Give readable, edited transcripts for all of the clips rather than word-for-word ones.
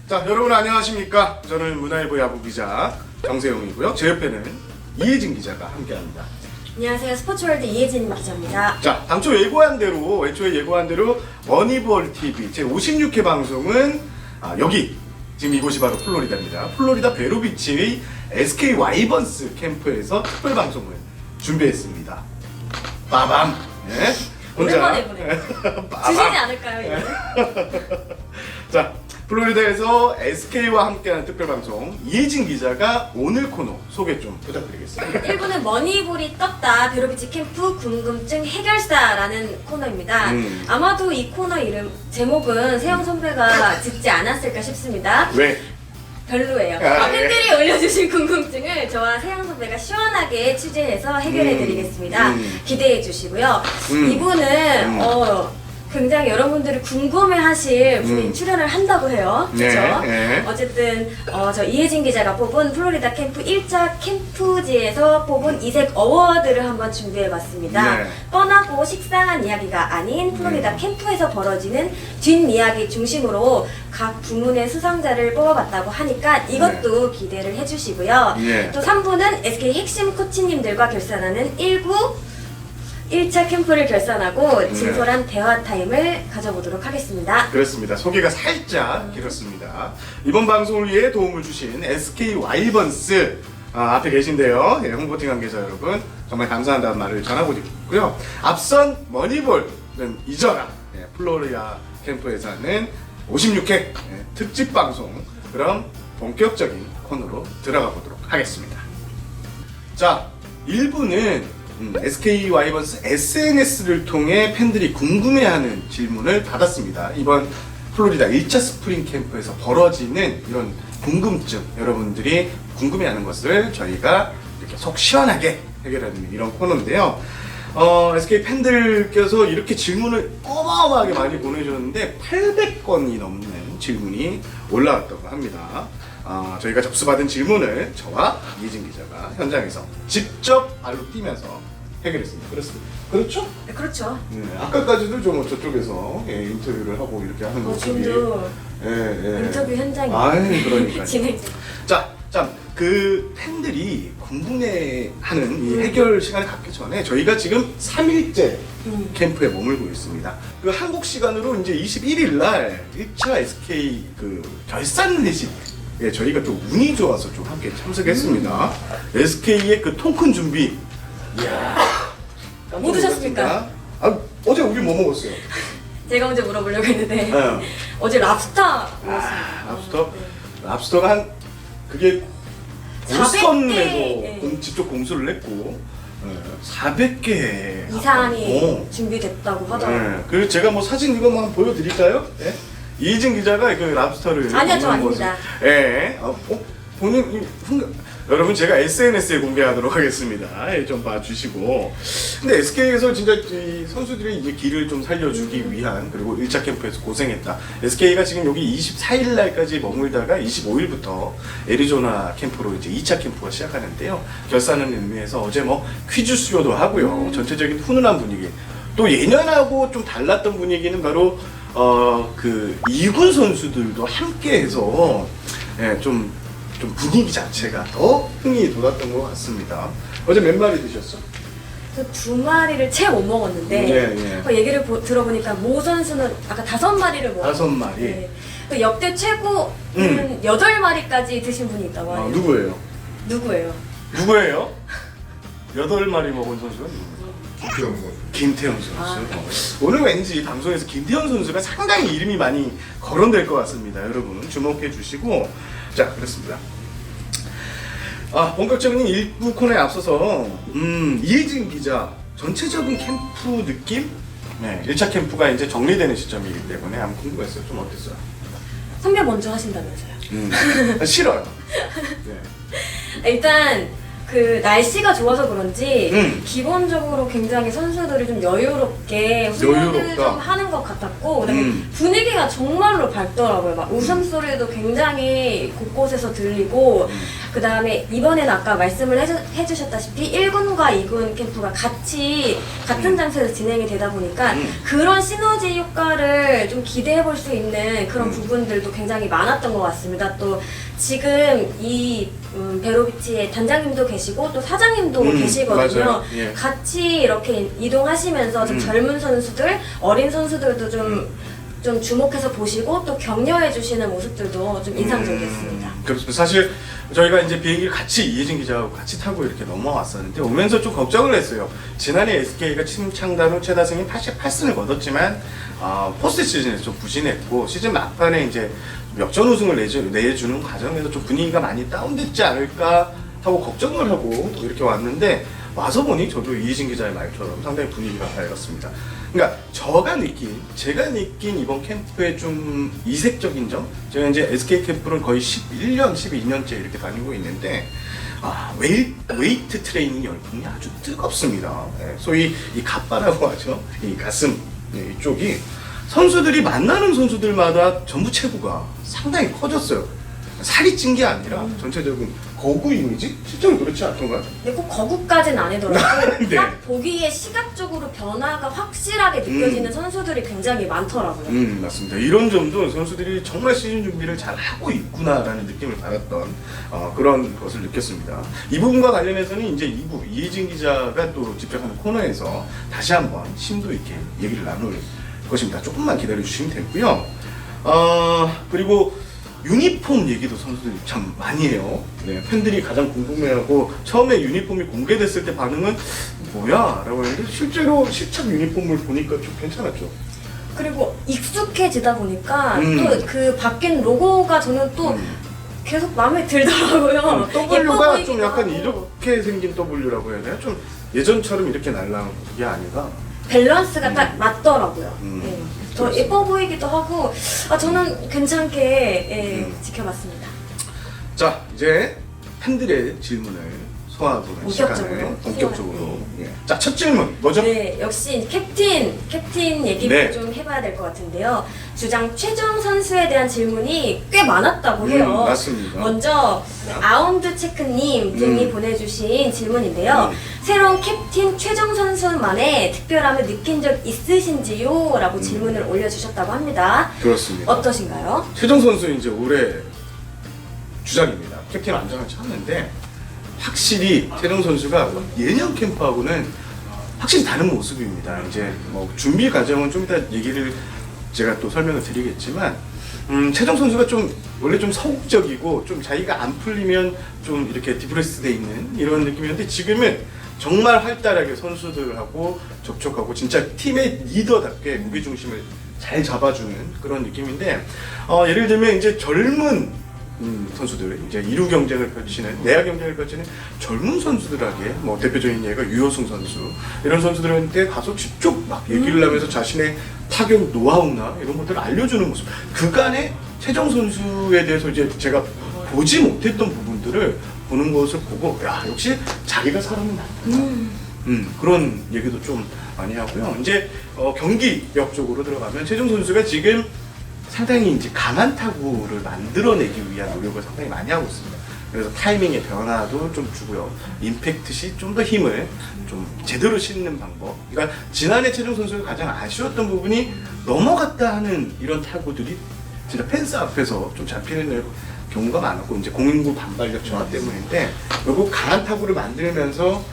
자, 여러분 안녕하십니까? 저는 문화일보 야구 기자 정세용이고요. 제 옆에는 이혜진 기자가 함께합니다. 안녕하세요. 스포츠월드 이혜진 기자입니다. 자, 당초 예고한 대로, 애초에 예고한 대로 머니볼 TV 제 56회 방송은 여기 지금 이곳이 바로 플로리다입니다. 플로리다 베로비치의 SK 와이번스 캠프에서 특별 방송을 준비했습니다. 빠밤. 네. 오랜만에 보네요. 주시지 않을까요? 자, 플로리다에서 SK와 함께하는 특별방송 이혜진 기자가 오늘 코너 소개 좀 부탁드리겠습니다. 1부는 머니볼이 떴다 베로비치 캠프 궁금증 해결사라는 코너입니다. 아마도 이 코너 이름 제목은 세영 선배가 짓지 않았을까 싶습니다. 왜? 별로예요. 팬들이 올려주신 궁금증을 저와 세영 선배가 시원하게 취재해서 해결해드리겠습니다. 기대해 주시고요. 이분은 굉장히 여러분들이 궁금해하실 분이 출연을 한다고 해요. 그렇죠? 네. 어쨌든 저 이혜진 기자가 뽑은 플로리다 캠프 1차 캠프지에서 뽑은 이색 어워드를 한번 준비해봤습니다. 네. 뻔하고 식상한 이야기가 아닌 플로리다 캠프에서 벌어지는 뒷이야기 중심으로 각 부문의 수상자를 뽑아봤다고 하니까 이것도 기대를 해주시고요. 네. 또 3부는 SK 핵심 코치님들과 결산하는 1차 캠프를 결산하고 진솔한 대화 타임을 가져보도록 하겠습니다. 그렇습니다. 소개가 살짝 길었습니다. 이번 방송을 위해 도움을 주신 SK 와이번스 앞에 계신데요. 예, 홍보팀 관계자 여러분 정말 감사한다는 말을 전하고 싶고요. 앞선 머니볼은 잊어라. 예, 플로리다 캠프에서 하는 56회 특집 방송. 그럼 본격적인 코너로 들어가 보도록 하겠습니다. 자, 1부는 SK 와이번스 SNS를 통해 팬들이 궁금해하는 질문을 받았습니다. 이번 플로리다 1차 스프링 캠프에서 벌어지는 이런 궁금증, 여러분들이 궁금해하는 것을 저희가 이렇게 속 시원하게 해결하는 이런 코너인데요. SK 팬들께서 이렇게 질문을 어마어마하게 많이 보내주셨는데 800건이 넘는 질문이 올라왔다고 합니다. 저희가 접수받은 질문을 저와 이혜진 기자가 현장에서 직접 발로 뛰면서 해결했습니다. 그렇습니다. 그렇죠? 네, 그렇죠. 네, 아까까지도 좀 저쪽에서 인터뷰를 하고 이렇게 하는 모습이 지금도 예. 인터뷰 현장이 그러니까요. 진행 중. 자, 그 팬들이 궁금해하는 이 해결 시간을 갖기 전에 저희가 지금 3일째 캠프에 머물고 있습니다. 그 한국 시간으로 이제 21일 날 1차 SK 그 결산 회식 저희가 또 운이 좋아서 좀 함께 참석했습니다. SK의 그 통큰 준비. 이야. 뭐 드셨습니까? 어제 우리 뭐 먹었어요? 제가 먼저 물어보려고 했는데 네. 어제 랍스터 먹었습니다. 랍스터? 네. 랍스터가 한 그게 400개, 보선에서 직접 공수를 했고 400개 이상이 준비됐다고 하더라고요. 네. 그리고 제가 뭐 사진 이거 한번 보여드릴까요? 네? 이혜진 기자가 그 랍스터를 아니요, 저 먹는 아닙니다. 모습. 예. 본인 여러분 제가 SNS에 공개하도록 하겠습니다. 좀 봐주시고. 근데 SK에서 진짜 이 선수들의 이제 길을 좀 살려주기 위한 그리고 1차 캠프에서 고생했다. SK가 지금 여기 24일 날까지 머물다가 25일부터 애리조나 캠프로 이제 2차 캠프가 시작하는데요. 결산하는 의미에서 어제 뭐 퀴즈 수요도 하고요. 전체적인 훈훈한 분위기. 또 예년하고 좀 달랐던 분위기는 바로 그 2군 선수들도 함께해서 좀 분위기 자체가 더 흥이 돋았던 것 같습니다. 어제 몇 마리 드셨어? 저 2마리를 채 못 먹었는데 얘기를 들어보니까 모 선수는 아까 5마리를 먹었어요. 5마리? 네. 그 역대 최고는 8마리까지 드신 분이 있다고 하네요. 누구예요? 누구예요? 누구예요? 8마리 먹은 선수가 누구예요? 김태형 선수. 오늘 왠지 방송에서 김태형 선수가 상당히 이름이 많이 거론될 것 같습니다. 여러분 주목해 주시고. 자, 그렇습니다. 본격적인 1부 코너에 앞서서 이혜진 기자 전체적인 캠프 느낌? 1차 캠프가 이제 정리되는 시점이기 때문에 한번 궁금했어요. 좀 어땠어요? 선배 먼저 하신다면서요? 싫어요. 일단 그 날씨가 좋아서 그런지 음. 기본적으로 굉장히 선수들이 좀 여유롭게 훈련을 여유롭다. 좀 하는 것 같았고 그다음에 음. 분위기가 정말로 밝더라고요. 막 웃음소리도 굉장히 곳곳에서 들리고 그다음에 이번에는 아까 말씀을 해주셨다시피 1군과 2군 캠프가 같은 장소에서 진행이 되다 보니까 그런 시너지 효과를 좀 기대해 볼 수 있는 그런 부분들도 굉장히 많았던 것 같습니다. 또 지금 이 베로비치의 단장님도 계시고 또 사장님도 계시거든요. 맞아요. 예. 같이 이렇게 이동하시면서 좀 젊은 선수들, 어린 선수들도 좀 주목해서 보시고 또 격려해 주시는 모습들도 좀 인상적이었습니다. 그렇습니다. 사실 저희가 이제 비행기를 같이 이혜진 기자하고 같이 타고 이렇게 넘어왔었는데 오면서 좀 걱정을 했어요. 지난해 SK가 팀 창단 후 최다 승인 88승을 거뒀지만 포스트 시즌에서 좀 부진했고 시즌 막판에 이제 역전 우승을 내주는 과정에서 좀 분위기가 많이 다운됐지 않을까 하고 걱정을 하고 이렇게 왔는데 와서 보니 저도 이혜진 기자의 말처럼 상당히 분위기가 밝았습니다. 그러니까 제가 느낀 이번 캠프의 좀 이색적인 점, 제가 이제 SK 캠프를 거의 11년, 12년째 이렇게 다니고 있는데 웨이트 트레이닝 열풍이 아주 뜨겁습니다. 소위 이 갑바라고 하죠. 이 가슴 이쪽이 선수들이 만나는 선수들마다 전부 체구가 상당히 커졌어요. 살이 찐 게 아니라 전체적인 거구 이미지? 실제로 그렇지 않던가요? 근데 꼭 거구까지는 아니더라도 네. 딱 보기에 시각적으로 변화가 확실하게 느껴지는 선수들이 굉장히 많더라고요. 맞습니다. 이런 점도 선수들이 정말 시즌 준비를 잘 하고 있구나라는 느낌을 받았던 그런 것을 느꼈습니다. 이 부분과 관련해서는 이제 2부 이혜진 기자가 또 집중하는 코너에서 다시 한번 심도 있게 얘기를 나눌 것입니다. 조금만 기다려 주시면 되고요. 그리고 유니폼 얘기도 선수들이 참 많이 해요. 네, 팬들이 가장 궁금해하고 처음에 유니폼이 공개됐을 때 반응은 뭐야? 라고 했는데 실제로 실착 유니폼을 보니까 좀 괜찮았죠. 그리고 익숙해지다 보니까 또 그 바뀐 로고가 저는 또 계속 마음에 들더라고요. W가 좀 예뻐 약간 보이기도 하고. 이렇게 생긴 W라고 해야 되나? 좀 예전처럼 이렇게 날라온 게 아니라 밸런스가 딱 맞더라고요. 네. 더 그렇습니다. 예뻐 보이기도 하고 저는 괜찮게 지켜봤습니다. 자, 이제 팬들의 질문을 소화하도록 시간을 본격적으로. 예. 자, 첫 질문 뭐죠? 네, 역시 캡틴 얘기부터 네. 좀 해봐야 될 것 같은데요. 주장 최정 선수에 대한 질문이 꽤 많았다고 해요. 맞습니다. 먼저 아운드 체크님 등이 보내주신 질문인데요. 새로운 캡틴 최정 선수만의 특별함을 느낀 적 있으신지요? 라고 질문을 올려주셨다고 합니다. 그렇습니다. 어떠신가요? 최정 선수 이제 올해 주장입니다. 캡틴 안정을 찾는데 확실히 최정 선수가 예년 캠프하고는 확실히 다른 모습입니다. 이제 뭐 준비 과정은 좀 이따 얘기를 제가 또 설명을 드리겠지만 최정 선수가 좀 원래 좀 서국적이고 좀 자기가 안 풀리면 좀 이렇게 디프레스 돼 있는 이런 느낌이었는데 지금은 정말 활달하게 선수들하고 접촉하고 진짜 팀의 리더답게 무게중심을 잘 잡아주는 그런 느낌인데 예를 들면 이제 젊은 선수들 이제 2루 경쟁을 펼치는 내야 경쟁을 펼치는 젊은 선수들에게 뭐 대표적인 예가 유효승 선수 이런 선수들한테 가서 직접 막 얘기를 하면서 자신의 타격 노하우나 이런 것들을 알려주는 모습 그간의 최정 선수에 대해서 이제 제가 보지 못했던 부분들을 보는 것을 보고 야 역시 자기가 사람은 낫구나 그런 얘기도 좀 많이 하고요. 이제 경기력 쪽으로 들어가면 최정 선수가 지금 상당히 이제 강한 타구를 만들어내기 위한 노력을 상당히 많이 하고 있습니다. 그래서 타이밍의 변화도 좀 주고요. 임팩트 시 좀 더 힘을 좀 제대로 싣는 방법. 그러니까 지난해 최정 선수가 가장 아쉬웠던 부분이 넘어갔다 하는 이런 타구들이 진짜 펜스 앞에서 좀 잡히는 경우가 많았고 이제 공인구 반발력 저하 때문인데 결국 강한 타구를 만들면서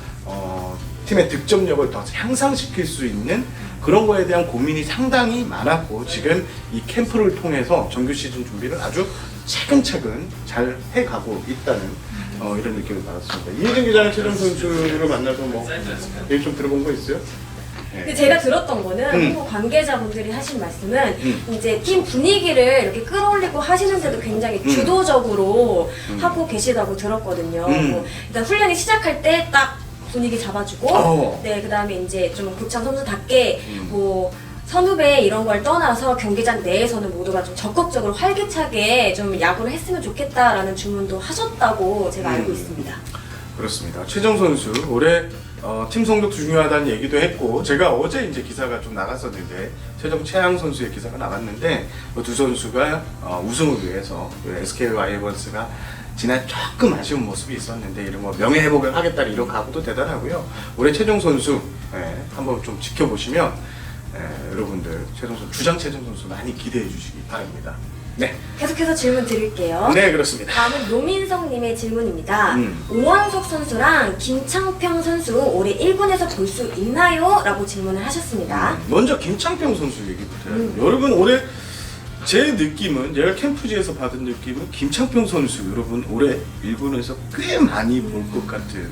팀의 득점력을 더 향상시킬 수 있는 그런 거에 대한 고민이 상당히 많았고 지금 이 캠프를 통해서 정규 시즌 준비를 아주 차근차근 잘 해가고 있다는 이런 느낌을 받았습니다. 이혜진 기자는 최정 선수를 만나서 뭐 얘기 좀 들어본 거 있어요? 근데 제가 들었던 거는 홍보 관계자분들이 하신 말씀은 이제 팀 분위기를 이렇게 끌어올리고 하시는데도 굉장히 주도적으로 하고 계시다고 들었거든요. 뭐 일단 훈련이 시작할 때 딱 분위기 잡아주고, 네, 그 다음에 이제 좀 고창 선수답게 뭐 선후배 이런 걸 떠나서 경기장 내에서는 모두가 좀 적극적으로 활기차게 좀 야구를 했으면 좋겠다라는 주문도 하셨다고 제가 알고 있습니다. 그렇습니다. 최정 선수 올해 팀 성적도 중요하다는 얘기도 했고, 제가 어제 이제 기사가 좀 나갔었는데 최정 최양 선수의 기사가 나갔는데 그 두 선수가 우승을 위해서 SK 와이번스가 지난 조금 아쉬운 모습이 있었는데 이런 거 명예 회복을 하겠다는 이런 각오도 대단하고요. 올해 최정 선수 한번 좀 지켜보시면 여러분들 최정 선수 주장 최정 선수 많이 기대해 주시기 바랍니다. 네. 계속해서 질문 드릴게요. 네, 그렇습니다. 다음은 노민성님의 질문입니다. 오원석 선수랑 김창평 선수 올해 1군에서 볼 수 있나요? 라고 질문을 하셨습니다. 먼저 김창평 선수 얘기부터 해요. 여러분 올해 제 느낌은, 제가 캠프지에서 받은 느낌은 김창평 선수 여러분 올해 1군에서 꽤 많이 볼 것 같은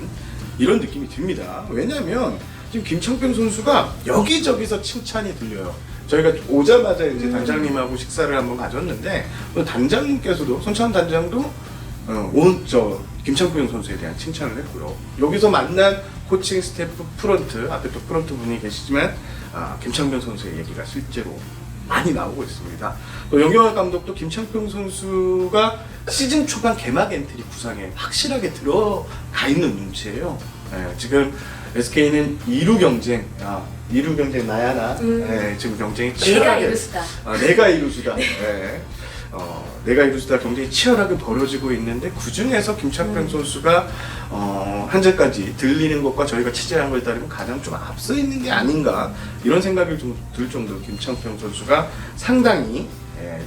이런 느낌이 듭니다. 왜냐면 지금 김창평 선수가 여기저기서 칭찬이 들려요. 저희가 오자마자 이제 단장님하고 식사를 한번 가졌는데 단장님께서도, 손찬 단장도 김창평 선수에 대한 칭찬을 했고요. 여기서 만난 코칭 스태프 프런트, 앞에 또 프런트 분이 계시지만 김창평 선수의 얘기가 실제로 많이 나오고 있습니다. 또 영경환 감독도 김창평 선수가 시즌 초반 개막 엔트리 구상에 확실하게 들어가 있는 눈치예요. 지금 SK는 2루 경쟁, 2루 경쟁 나야 나. 지금 경쟁이 치열하게. 내가 이루수다. 내가 이루수다. 내가 이루수다 경쟁이 치열하게 벌어지고 있는데 그 중에서 김창평 선수가 현재까지 들리는 것과 저희가 취재한 것에 따르면 가장 좀 앞서 있는 게 아닌가 이런 생각이 좀 들 정도로 김창평 선수가 상당히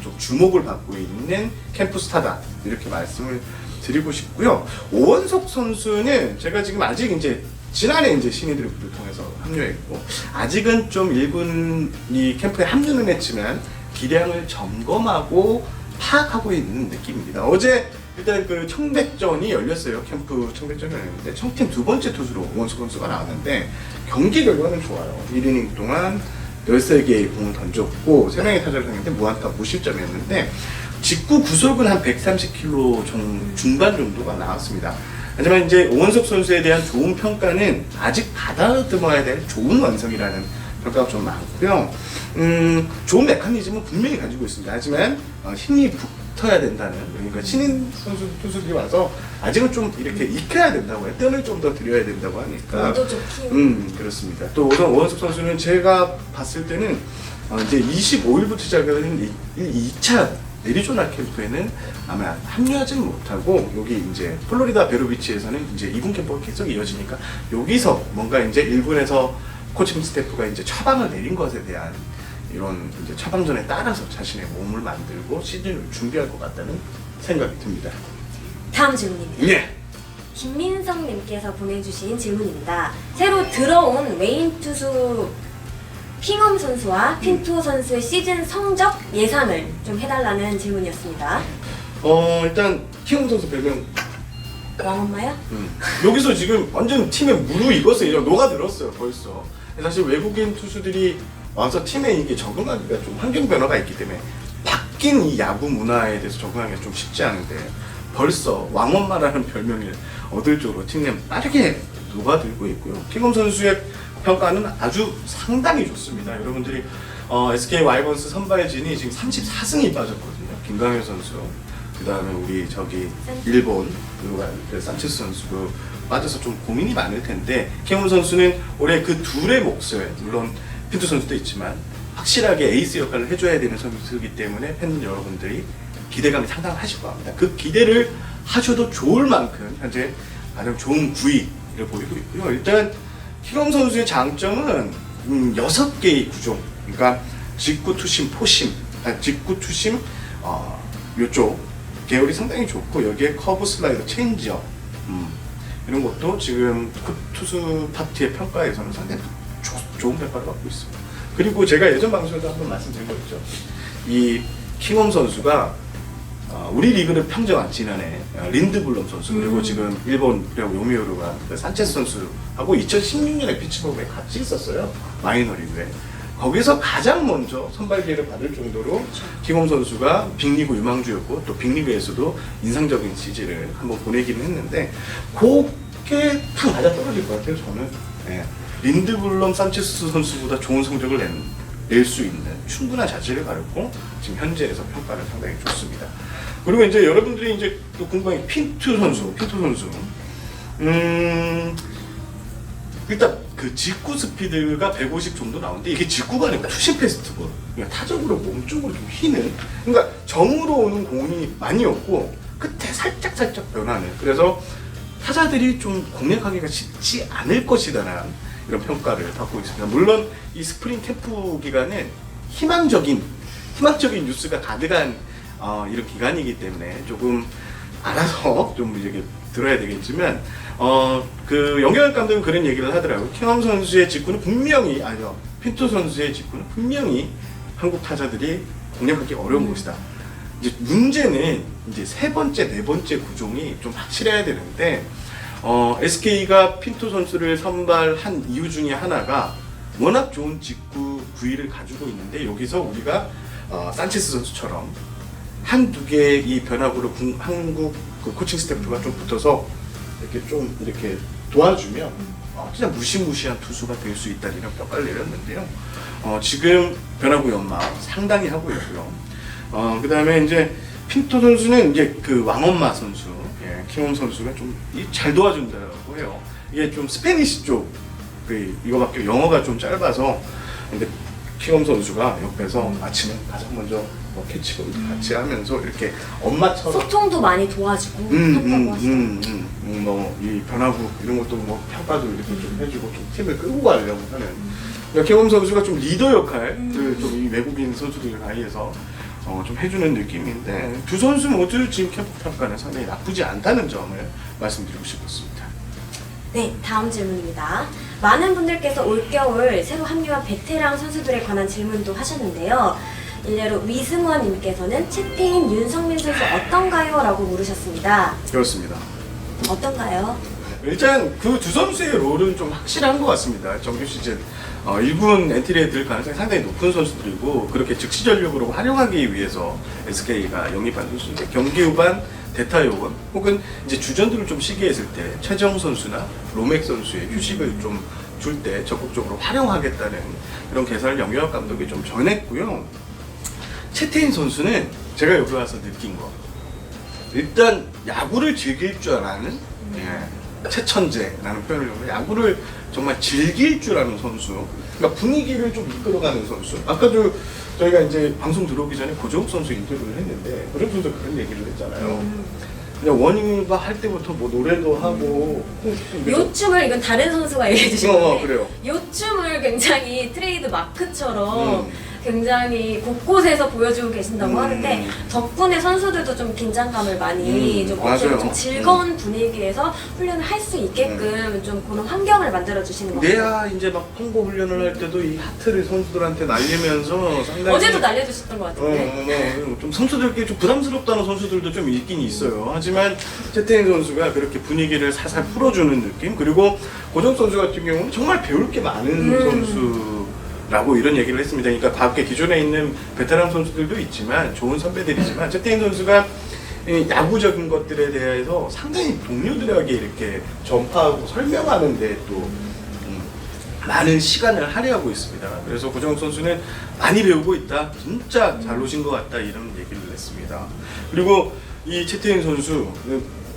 좀 주목을 받고 있는 캠프 스타다 이렇게 말씀을 드리고 싶고요. 오원석 선수는 제가 지금 아직 이제 지난해 이제 신인 드래프트를 통해서 합류했고 아직은 좀 1군 이 캠프에 합류는 했지만 기량을 점검하고 파악하고 있는 느낌입니다. 어제 일단 그 청백전이 열렸어요. 캠프 청백전이 열렸는데 청팀 두 번째 투수로 오원석 선수가 나왔는데 경기 결과는 좋아요. 1이닝 동안 13개의 공을 던졌고 3명의 타자를 했는데 무안타 무실점이었는데 직구 구속은 한 130km 중반 정도가 나왔습니다. 하지만 이제 오원석 선수에 대한 좋은 평가는 아직 가다듬어야 될 좋은 완성이라는 평가가 좀 많고요. 좋은 메커니즘은 분명히 가지고 있습니다. 하지만 힘이 붙어야 된다는, 그러니까 신인 선수 투수들이 와서 아직은 좀 이렇게 익혀야 된다고 해요. 뜸을 좀 더 들여야 된다고 하니까. 그렇습니다. 또 우선 오원석 선수는 제가 봤을 때는 이제 25일부터 시작하는 2차 애리조나 캠프에는 아마 합류하지는 못하고 여기 이제 플로리다 베로비치에서는 이제 2군 캠프가 계속 이어지니까 여기서 뭔가 이제 1군에서 코칭 스태프가 이제 처방을 내린 것에 대한 이런 이제 처방전에 따라서 자신의 몸을 만들고 시즌을 준비할 것 같다는 생각이 듭니다. 다음 질문입니다. 예. 김민성님께서 보내주신 질문입니다. 새로 들어온 외인 투수 킹엄 선수와 핀투 선수의 시즌 성적 예상을 좀 해달라는 질문이었습니다. 일단 킹엄 선수 별명 왕엄마요? 여기서 지금 완전 팀에 무르익었어요. 녹아들었어요 벌써. 사실 외국인 투수들이 와서 팀에 이게 적응하기가 좀 환경 변화가 있기 때문에 바뀐 이 야구 문화에 대해서 적응하기가 좀 쉽지 않은데 벌써 왕엄마라는 별명을 얻을 정도로 팀 내 빠르게 녹아들고 있고요. 킹엄 선수의 평가는 아주 상당히 좋습니다. 여러분들이 SK 와이번스 선발진이 지금 34승이 빠졌거든요. 김강현 선수, 그 다음에 우리 저기 일본 그 산체스 선수도 빠져서 좀 고민이 많을 텐데 킹엄 선수는 올해 그 둘의 몫을, 물론 핀투 선수도 있지만 확실하게 에이스 역할을 해줘야 되는 선수이기 때문에 팬 여러분들이 기대감이 상당하실 겁니다. 그 기대를 하셔도 좋을 만큼 현재 가장 좋은 구위를 보이고 있고요. 일단 킹엄 선수의 장점은 6개의 구종, 그러니까 직구, 투심, 포심, 직구, 투심 요쪽 계열이 상당히 좋고 여기에 커브, 슬라이더, 체인지업 이런 것도 지금 투수 파트의 평가에서는 상당히 좋은 평가를 받고 있습니다. 그리고 제가 예전 방송에도 한번 말씀드린 거 있죠. 이 킹엄 선수가 우리 리그를 평정한 지난해 린드블럼 선수 그리고 지금 일본 그리고 요미우루가 산체스 선수하고 2016년에 피츠버그에 같이 있었어요. 마이너리그에. 거기서 가장 먼저 선발 기회를 받을 정도로 킹엄 선수가 빅리그 유망주였고 또 빅리그에서도 인상적인 시즌을 한번 보내기는 했는데 그게 딱 맞아 떨어질 것 같아요. 저는 린드블럼 산체스 선수보다 좋은 성적을 낼 수 있는 충분한 자질을 가졌고 지금 현재에서 평가는 상당히 좋습니다. 그리고 이제 여러분들이 이제 또 궁금한 게 핀투 선수. 일단 그 직구 스피드가 150 정도 나오는데 이게 직구가 아니고 투심 패스트볼. 그러니까 타적으로 몸 쪽으로 좀 휘는. 그러니까 정으로 오는 공이 많이 없고 끝에 살짝 변하는. 그래서 타자들이 좀 공략하기가 쉽지 않을 것이다라는 이런 평가를 받고 있습니다. 물론 이 스프링 캠프 기간은 희망적인 뉴스가 가득한 이런 기간이기 때문에 조금 알아서 좀 이렇게 들어야 되겠지만 그 영경혁 감독은 그런 얘기를 하더라고요. 킹엄 선수의 직구는 분명히 핀토 선수의 직구는 분명히 한국 타자들이 공략하기 어려운 것이다. 이제 문제는 이제 세 번째, 네 번째 구종이 좀 확실해야 되는데 SK가 핀토 선수를 선발한 이유 중에 하나가 워낙 좋은 직구 구위를 가지고 있는데 여기서 우리가 산체스 선수처럼 한두 개의 이 변화구로 한국 그 코칭 스태프가 좀 붙어서 이렇게 도와주면 진짜 무시무시한 투수가 될 수 있다는 이런 평가를 내렸는데요. 지금 변화구 연마 상당히 하고 있고요. 그 다음에 이제 핀토 선수는 이제 그 왕엄마 선수, 킹엄 선수가 좀 잘 도와준다고 해요. 이게 좀 스페니시 쪽, 이거밖에 영어가 좀 짧아서, 근데 킹엄 선수가 옆에서 아침에 가장 먼저 캐치볼 같이 하면서 이렇게 엄마처럼 소통도 많이 도와주고 한다고 하시더라고요. 이 변화구 이런 것도 평가도 이렇게 좀 해주고 좀 팀을 끌고 가려고 하는. 그러니까 킹엄 선수가 좀 리더 역할을 좀 이 외국인 선수들 사이에서 좀 해주는 느낌인데 두 선수 모두 지금 캠프 평가는 상당히 나쁘지 않다는 점을 말씀드리고 싶었습니다. 네, 다음 질문입니다. 많은 분들께서 올겨울 새로 합류한 베테랑 선수들에 관한 질문도 하셨는데요. 일례로 위승원님께서는 채태인, 윤성민 선수 어떤가요? 라고 물으셨습니다. 그렇습니다. 어떤가요? 일단 그 두 선수의 롤은 좀 확실한 것 같습니다. 정규 시즌 1군 엔트리에 들 가능성이 상당히 높은 선수들이고 그렇게 즉시 전력으로 활용하기 위해서 SK가 영입한 선수인데 경기 후반 대타 요원 혹은 이제 주전들을 좀 시기했을 때 최정 선수나 로맥 선수의 휴식을 좀 줄 때 적극적으로 활용하겠다는 그런 계산을 영경혁 감독이 좀 전했고요. 채태인 선수는 제가 여기 와서 느낀 거 일단 야구를 즐길 줄 아는 최천재라는 표현을用해 야구를 정말 즐길 줄 아는 선수. 그러니까 분위기를 좀 이끌어가는 선수. 아까도 저희가 이제 방송 들어오기 전에 고정욱 선수 인터뷰를 했는데 고정욱 선수가 그런 얘기를 했잖아요. 그냥 원인과 할 때부터 뭐 노래도 하고 요 춤을 이건 다른 선수가 얘기해 주신 건데 그래요. 요 춤을 굉장히 트레이드 마크처럼 굉장히 곳곳에서 보여주고 계신다고 하는데 덕분에 선수들도 좀 긴장감을 많이 좀 없애고 좀 즐거운 분위기에서 훈련을 할 수 있게끔 좀 그런 환경을 만들어 주시는 것 같아요. 내야 이제 막 홍보 훈련을 할 때도 이 하트를 선수들한테 날리면서 상당히 어제도 날려주셨던 것 같은데. 좀 선수들끼리 좀 부담스럽다는 선수들도 좀 있긴 있어요. 하지만 채태인 선수가 그렇게 분위기를 살살 풀어주는 느낌. 그리고 고정 선수 같은 경우는 정말 배울 게 많은 선수라고 이런 얘기를 했습니다. 그러니까 과학계 기존에 있는 베테랑 선수들도 있지만 좋은 선배들이지만 채태인 선수가 야구적인 것들에 대해서 상당히 동료들에게 이렇게 전파하고 설명하는데 또 많은 시간을 할애하고 있습니다. 그래서 고정욱 선수는 많이 배우고 있다. 진짜 잘 오신 것 같다. 이런 얘기를 했습니다. 그리고 이 채태인 선수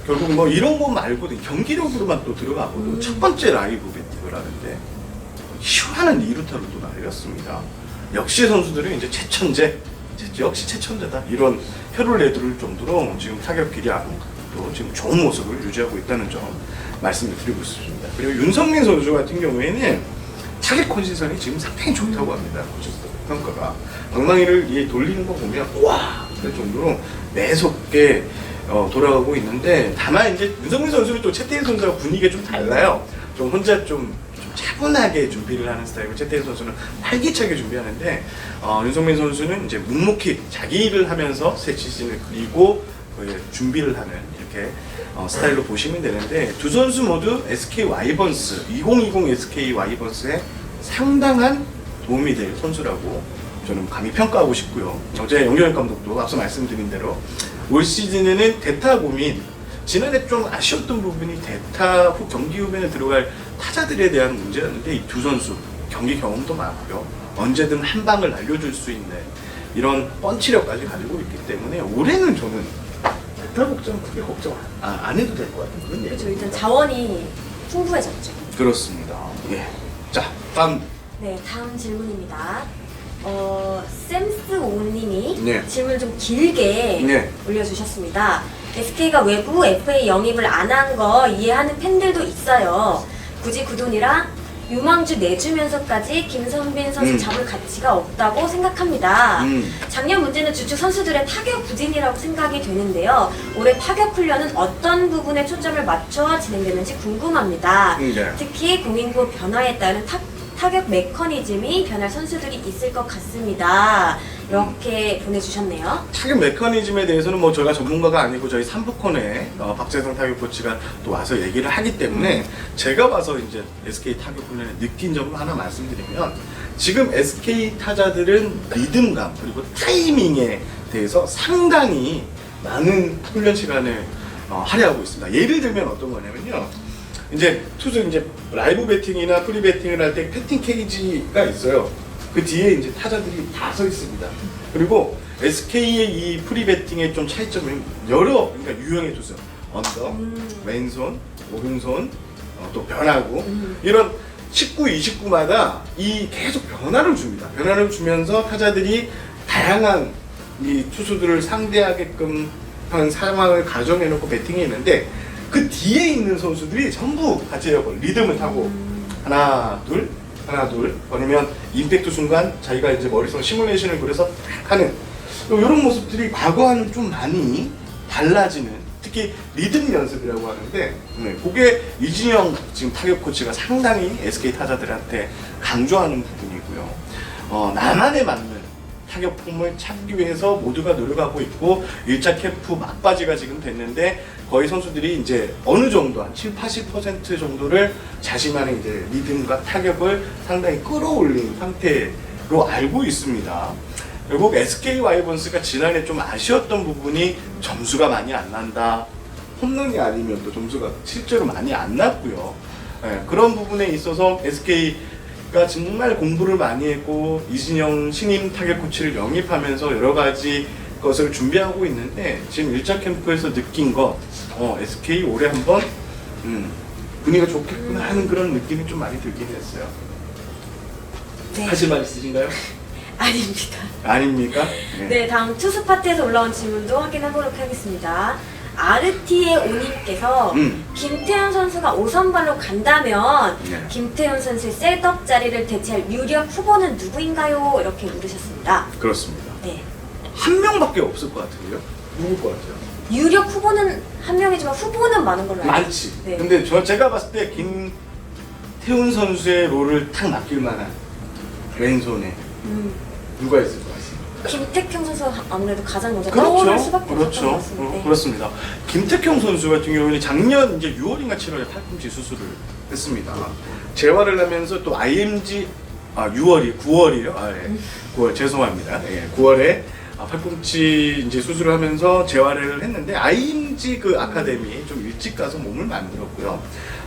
결국 뭐 이런 거 말고 경기력으로만 또 들어가고도 첫 번째 라이브 배팅을 하는데 희한한 2루타로 또 날렸습니다. 역시 선수들은 이제 최천재, 역시 최천재다. 이런 표를 내두를 정도로 지금 타격 기량도 지금 좋은 모습을 유지하고 있다는 점 말씀을 드리고 있습니다. 그리고 윤성민 선수 같은 경우에는 타격 컨디션이 지금 상당히 좋다고 합니다. 평가가 방망이를 돌리는 거 보면 와! 그럴 정도로 매섭게 돌아가고 있는데 다만 이제 윤성민 선수는 또 채태인 선수와 분위기가 좀 달라요. 좀 혼자 좀 차분하게 준비를 하는 스타일이고 채태인 선수는 활기차게 준비하는데 윤성민 선수는 이제 묵묵히 자기 일을 하면서 새 시즌을 그리고 준비를 하는 이렇게 스타일로 보시면 되는데 두 선수 모두 SK 와이번스 2020 SK 와이번스에 상당한 도움이 될 선수라고 저는 감히 평가하고 싶고요. 어제 영경혁 감독도 앞서 말씀드린 대로 올 시즌에는 대타 고민 지난해 좀 아쉬웠던 부분이 대타 후 경기 후면에 들어갈 타자들에 대한 문제였는데 이 두 선수 경기 경험도 많고요. 언제든 한 방을 날려줄 수 있는 이런 펀치력까지 가지고 있기 때문에 올해는 저는 멘탈 걱정 크게 걱정 안 해도 될 것 같은 그런 얘기. 그렇죠. 일단 자원이 풍부해졌죠. 그렇습니다. 예. 자, 다음. 네, 다음 질문입니다. 샘스5님이 네. 질문을 좀 길게 네. 올려주셨습니다. SK가 외부 FA 영입을 안 한 거 이해하는 팬들도 있어요. 굳이 그 돈이랑 유망주 내주면서까지 김선빈 선수 잡을 가치가 없다고 생각합니다. 작년 문제는 주축 선수들의 타격 부진이라고 생각이 되는데요. 올해 타격 훈련은 어떤 부분에 초점을 맞춰 진행되는지 궁금합니다. 네. 특히 공인구 변화에 따른 타격 메커니즘이 변할 선수들이 있을 것 같습니다. 이렇게 보내주셨네요. 타격 메커니즘에 대해서는 뭐 저희가 전문가가 아니고 저희 삼부콘에 박재성 타격 코치가 또 와서 얘기를 하기 때문에 제가 와서 이제 SK 타격 훈련에 느낀 점을 하나 말씀드리면 지금 SK 타자들은 리듬감 그리고 타이밍에 대해서 상당히 많은 훈련 시간을 할애하고 있습니다. 예를 들면 어떤 거냐면요. 이제 투수 이제 라이브 배팅이나 프리 배팅을 할 때 패팅 케이지가 있어요. 그 뒤에 이제 타자들이 다 서 있습니다. 그리고 SK의 이 프리 배팅의 좀 차이점은 그러니까 유형의 투수, 언더, 왼손, 오른손, 또 변하고 이런 19, 29마다 이 계속 변화를 줍니다. 변화를 주면서 타자들이 다양한 이 투수들을 상대하게끔 한 상황을 가정해놓고 배팅했는데 그 뒤에 있는 선수들이 전부 같이 리듬을 타고 하나 둘 아니면 임팩트 순간 자기가 이제 머릿속 시뮬레이션을 그려서 딱 하는 이런 모습들이 과거와는 좀 많이 달라지는 특히 리듬 연습이라고 하는데 그게 이진영 지금 타격 코치가 상당히 SK 타자들한테 강조하는 부분이고요. 나만에 맞는 타격 폼을 찾기 위해서 모두가 노력하고 있고 1차 캠프 막바지가 지금 됐는데 거의 선수들이 이제 어느 정도 한 7, 80% 정도를 자신만의 이제 리듬과 타격을 상당히 끌어올린 상태로 알고 있습니다. 결국 SK 와이번스가 지난해 좀 아쉬웠던 부분이 점수가 많이 안 난다. 홈런이 아니면 또 점수가 실제로 많이 안 났고요. 그런 부분에 있어서 SK가 정말 공부를 많이 했고 이진영 신임 타격 코치를 영입하면서 여러 가지 것을 준비하고 있는데 지금 1차 캠프에서 느낀 것 SK 올해 한번 분위기가 좋겠구나 하는 그런 느낌이 좀 많이 들긴 했어요. 네. 하실 말 있으신가요? 아닙니다. 아닙니까? 네, 다음 투수 파트에서 올라온 질문도 확인해보도록 하겠습니다. 아르티의 오님께서 김태현 선수가 5선발로 간다면 네. 김태현 선수의 셋업 자리를 대체할 유력 후보는 누구인가요? 이렇게 물으셨습니다. 그렇습니다. 네. 한 명밖에 없을 것 같은데요? 누굴 것 같아요? 유력 후보는 한 명이지만 후보는 많은 걸로 알고 많지. 네. 근데 제가 봤을 때 김태훈 선수의 롤을 탁 맡길 만한 왼손에 누가 있을 것 같습니다. 김택형 선수 아무래도 가장 먼저 떠오를 수밖에 없었던 것 같습니다. 그렇습니다. 김택형 선수 같은 경우는 작년 이제 6월인가 7월에 팔꿈치 수술을 했습니다. 재활을 하면서 또 IMG 9월이요? 9월 죄송합니다. 9월에 팔꿈치 이제 수술을 하면서 재활을 했는데 IMG 그 아카데미에 좀 일찍 가서 몸을 만들었고요.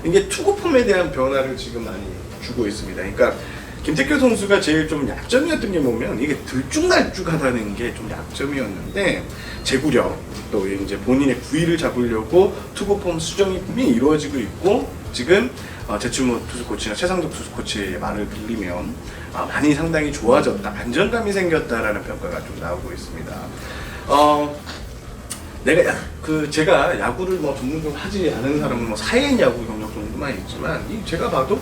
이게 투구 폼에 대한 변화를 지금 많이 주고 있습니다. 그러니까 김태균 선수가 제일 좀 약점이었던 게 보면 이게 들쭉날쭉하다는 게 좀 약점이었는데 제구력 또 이제 본인의 구위를 잡으려고 투구폼 수정이 이루어지고 있고 지금 제추모 투수 코치나 최상덕 투수 코치의 말을 빌리면 많이 상당히 좋아졌다, 안정감이 생겼다라는 평가가 좀 나오고 있습니다. 제가 야구를 뭐 전문적으로 하지 않은 사람은 뭐 사회인 야구 경력 정도만 있지만 제가 봐도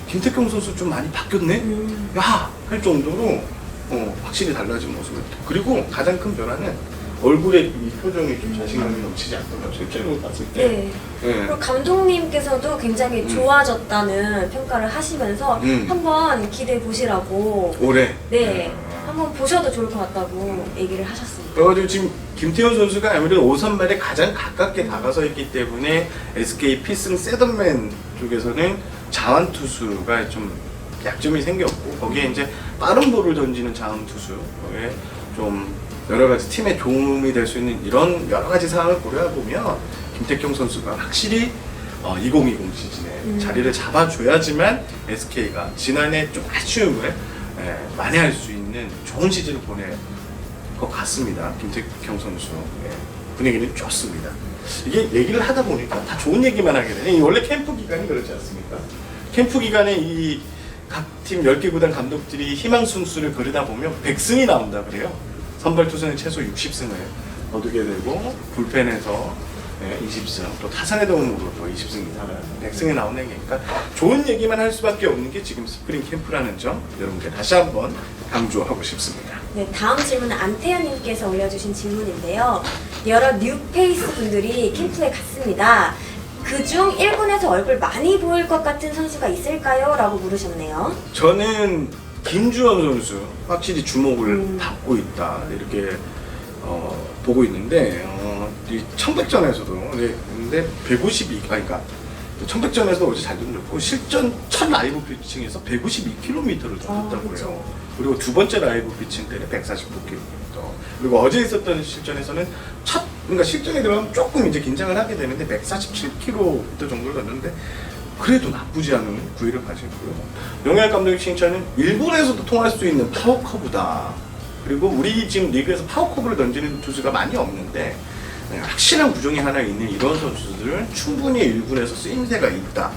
김태경 선수 좀 많이 바뀌었네? 야! 할 정도로 확실히 달라진 모습을. 그리고 가장 큰 변화는 얼굴에 이 표정이 좀 자신감이 넘치지 않더라고요. 실제로 봤을 때. 네. 그리고 감독님께서도 굉장히 좋아졌다는 평가를 하시면서 한번 기대해 보시라고. 올해. 네. 한번 보셔도 좋을 것 같다고 얘기를 하셨습니다. 그래가지고 지금 김태현 선수가 아무래도 5선발에 가장 가깝게 다가서 있기 때문에 SK 필승 셋업맨 쪽에서는 자완 투수가 좀 약점이 생겼고 거기에 이제 빠른 볼을 던지는 자완 투수에 좀 여러 가지 팀에 도움이 될 수 있는 이런 여러 가지 상황을 고려해 보면 김태경 선수가 확실히 2020 시즌에 자리를 잡아줘야지만 SK가 지난해 좀 아쉬움을 만회할 수 있는 좋은 시즌을 보낼 것 같습니다. 김태경 선수. 분위기는 좋습니다. 이게 얘기를 하다 보니까 다 좋은 얘기만 하게 되네. 원래 캠프 기간이 그렇지 않습니까? 캠프 기간에 이 각 팀 10개 구단 감독들이 희망 순수를 그리다 보면 100승이 나온다 그래요. 선발 투수는 최소 60승을 거두게 되고 불펜에서 20승, 또 타선의 도움으로 또 20승 이상을 100승이 나오는 얘기니까 좋은 얘기만 할 수밖에 없는 게 지금 스프링 캠프라는 점 여러분께 다시 한번 강조하고 싶습니다. 네, 다음 질문은 안태현님께서 올려주신 질문인데요. 여러 뉴페이스 분들이 캠프에 갔습니다. 그중 1군에서 얼굴 많이 보일 것 같은 선수가 있을까요? 라고 물으셨네요. 저는 김주현 선수 확실히 주목을 받고 있다 이렇게 보고 있는데 이 청백전에서도 근데 152 그러니까 청백전에서도 어제 잘 던졌고 실전 첫 라이브 피칭에서 152km를 던졌다고 그렇죠. 해요. 그리고 두 번째 라이브 피칭 때는 149km. 그리고 어제 있었던 실전에서는 그러니까 실전에 들어가면 조금 이제 긴장을 하게 되는데 147km 정도를 던졌는데 그래도 나쁘지 않은 구위를 가지고요. 영양 감독의 칭찬은 일본에서도 통할 수 있는 파워커브다. 그리고 우리 지금 리그에서 파워커브를 던지는 투수가 많이 없는데 확실한 구종이 하나 있는 이런 선수들은 충분히 1군에서 쓰임새가 있다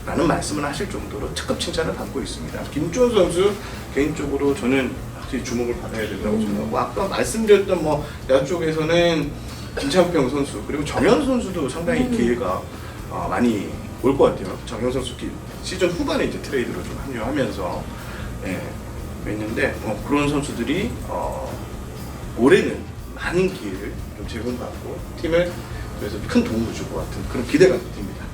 라는 말씀을 하실 정도로 특급 칭찬을 받고 있습니다. 김주원 선수 개인적으로 저는 확실히 주목을 받아야 된다고 생각하고 아까 말씀드렸던 뭐 야구 쪽에서는 김창평 선수 그리고 정현 선수도 상당히 기회가 많이 올 것 같아요. 정현 선수 시즌 후반에 이제 트레이드로 좀 합류하면서 했는데 그런 선수들이 올해는 많은 기회를 좀 제공받고 팀을 그래서 큰 도움을 줄 것 같은 그런 기대가 듭니다.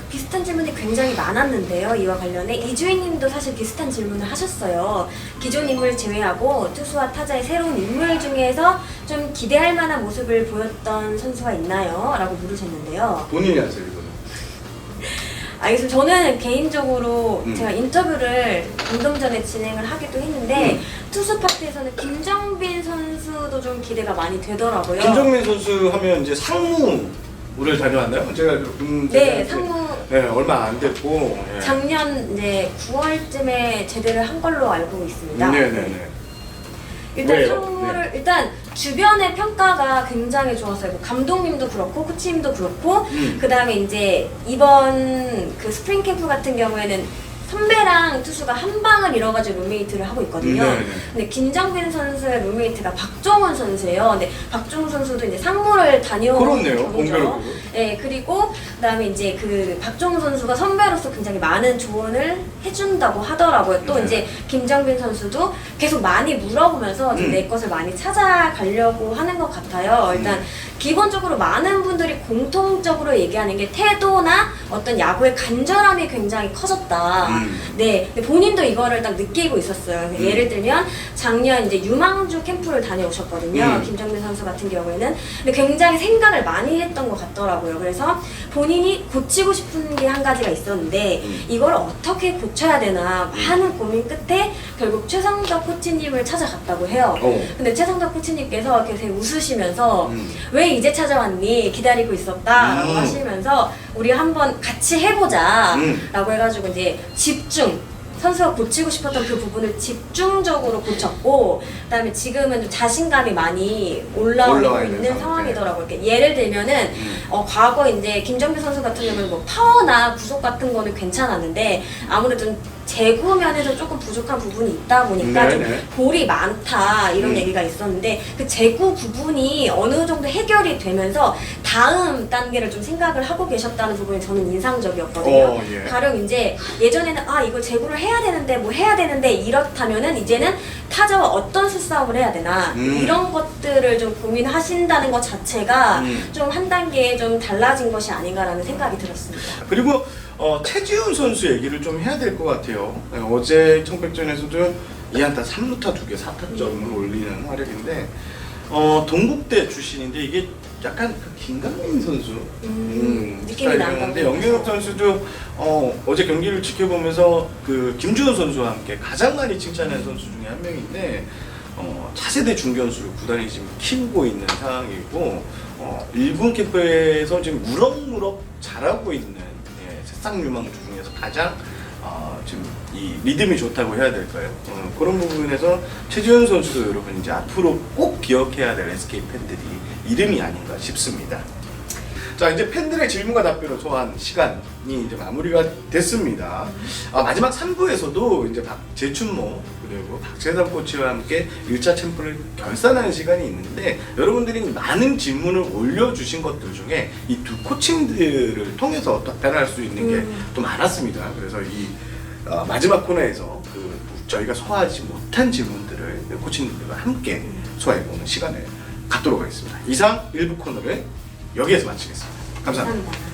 비슷한 질문이 굉장히 많았는데요. 이와 관련해 이주희님도 사실 비슷한 질문을 하셨어요. 기존 인물 제외하고 투수와 타자의 새로운 인물 중에서 좀 기대할 만한 모습을 보였던 선수가 있나요? 라고 물으셨는데요. 본인이 하세요 이거는. 알겠습니다. 저는 개인적으로 제가 인터뷰를 방금 전에 진행을 하기도 했는데 투수 파트에서는 김정빈 선수도 좀 기대가 많이 되더라고요. 김정민 선수 하면 이제 상무를 다녀왔나요? 제가 네, 상무. 네, 얼마 안 됐고 작년 이제 9월쯤에 제대를 한 걸로 알고 있습니다. 네네네. 일단 왜요? 상무를 일단 주변의 평가가 굉장히 좋았어요. 뭐 감독님도 그렇고 코치님도 그렇고 그 다음에 이제 이번 그 스프링 캠프 같은 경우에는 선배랑 투수가 한 방을 이뤄가지고 룸메이트를 하고 있거든요. 근데 김정빈 선수의 룸메이트가 박종훈 선수예요. 근데 박종훈 선수도 이제 상무를 다녀온 그렇네요. 경우죠. 네, 그리고 그다음에 이제 그 박종훈 선수가 선배로서 굉장히 많은 조언을 해준다고 하더라고요. 또 이제 김정빈 선수도 계속 많이 물어보면서 좀 내 것을 많이 찾아가려고 하는 것 같아요. 일단 기본적으로 많은 분들이 공통적으로 얘기하는 게 태도나 어떤 야구의 간절함이 굉장히 커졌다. 네, 근데 본인도 이거를 딱 느끼고 있었어요. 예를 들면 작년 이제 유망주 캠프를 다녀오셨거든요. 김정민 선수 같은 경우에는. 근데 굉장히 생각을 많이 했던 것 같더라고요. 그래서 본인이 고치고 싶은 게 한 가지가 있었는데 이걸 어떻게 고쳐야 되나 하는 고민 끝에 결국 최성덕 코치님을 찾아갔다고 해요. 근데 최성덕 코치님께서 이렇게 되게 웃으시면서 왜 이제 찾아왔니? 기다리고 있었다 라고 하시면서 우리 한번 같이 해보자 라고 해가지고 이제 집중, 선수가 고치고 싶었던 그 부분을 집중적으로 고쳤고 그다음에 지금은 좀 자신감이 많이 올라오고 있는 상황이더라고요. 이렇게 예를 들면은 과거 이제 김정빈 선수 같은 경우는 뭐 파워나 구속 같은 거는 괜찮았는데 아무래도 제구 면에서 조금 부족한 부분이 있다 보니까 좀 볼이 많다 이런 얘기가 있었는데 그 제구 부분이 어느 정도 해결이 되면서 다음 단계를 좀 생각을 하고 계셨다는 부분이 저는 인상적이었거든요. 가령 이제 예전에는 이걸 제구를 해야 되는데 뭐 해야 되는데 이렇다면은 이제는 타자와 어떤 수싸움을 해야 되나 이런 것들을 좀 고민하신다는 것 자체가 좀 한 단계 좀 달라진 것이 아닌가라는 생각이 들었습니다. 그리고 최지훈 선수 얘기를 좀 해야 될 것 같아요. 어제 청백전에서도 2안타 3루타 2개 4타점을 올리는 활약인데 동국대 출신인데 이게 약간 그 김강민 선수 느낌이 나는데 영경혁 선수도 어제 경기를 지켜보면서 그 김주현 선수와 함께 가장 많이 칭찬한 선수 중에 한 명인데 차세대 중견수를 구단이 지금 키우고 있는 상황이고 1군 캠프에서 지금 무럭무럭 잘하고 있는 새싹 유망주 중에서 가장 지금 이 리듬이 좋다고 해야 될까요? 그런 부분에서 최지훈 선수도 여러분 이제 앞으로 꼭 기억해야 될 SK 팬들이 이름이 아닌가 싶습니다. 자, 이제 팬들의 질문과 답변을 소화한 시간이 이제 마무리가 됐습니다. 마지막 3부에서도 이제 박재춘모 그리고 박재담 코치와 함께 1차 챔프를 결산하는 시간이 있는데, 여러분들이 많은 질문을 올려주신 것들 중에 이 두 코칭들을 통해서 답변할 수 있는 게 또 많았습니다. 그래서 이 마지막 코너에서 저희가 소화하지 못한 질문들을 코치님들과 함께 소화해보는 시간을 갖도록 하겠습니다. 이상 1부 코너를 여기에서 마치겠습니다. 감사합니다. 감사합니다.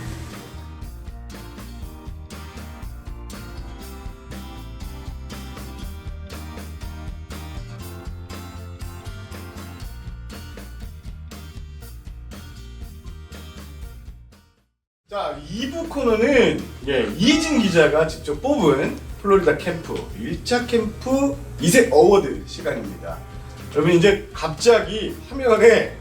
자, 2부 코너는 이혜진 기자가 직접 뽑은 플로리다 캠프 1차 캠프 이색 어워드 시간입니다. 여러분, 이제 갑자기 화면에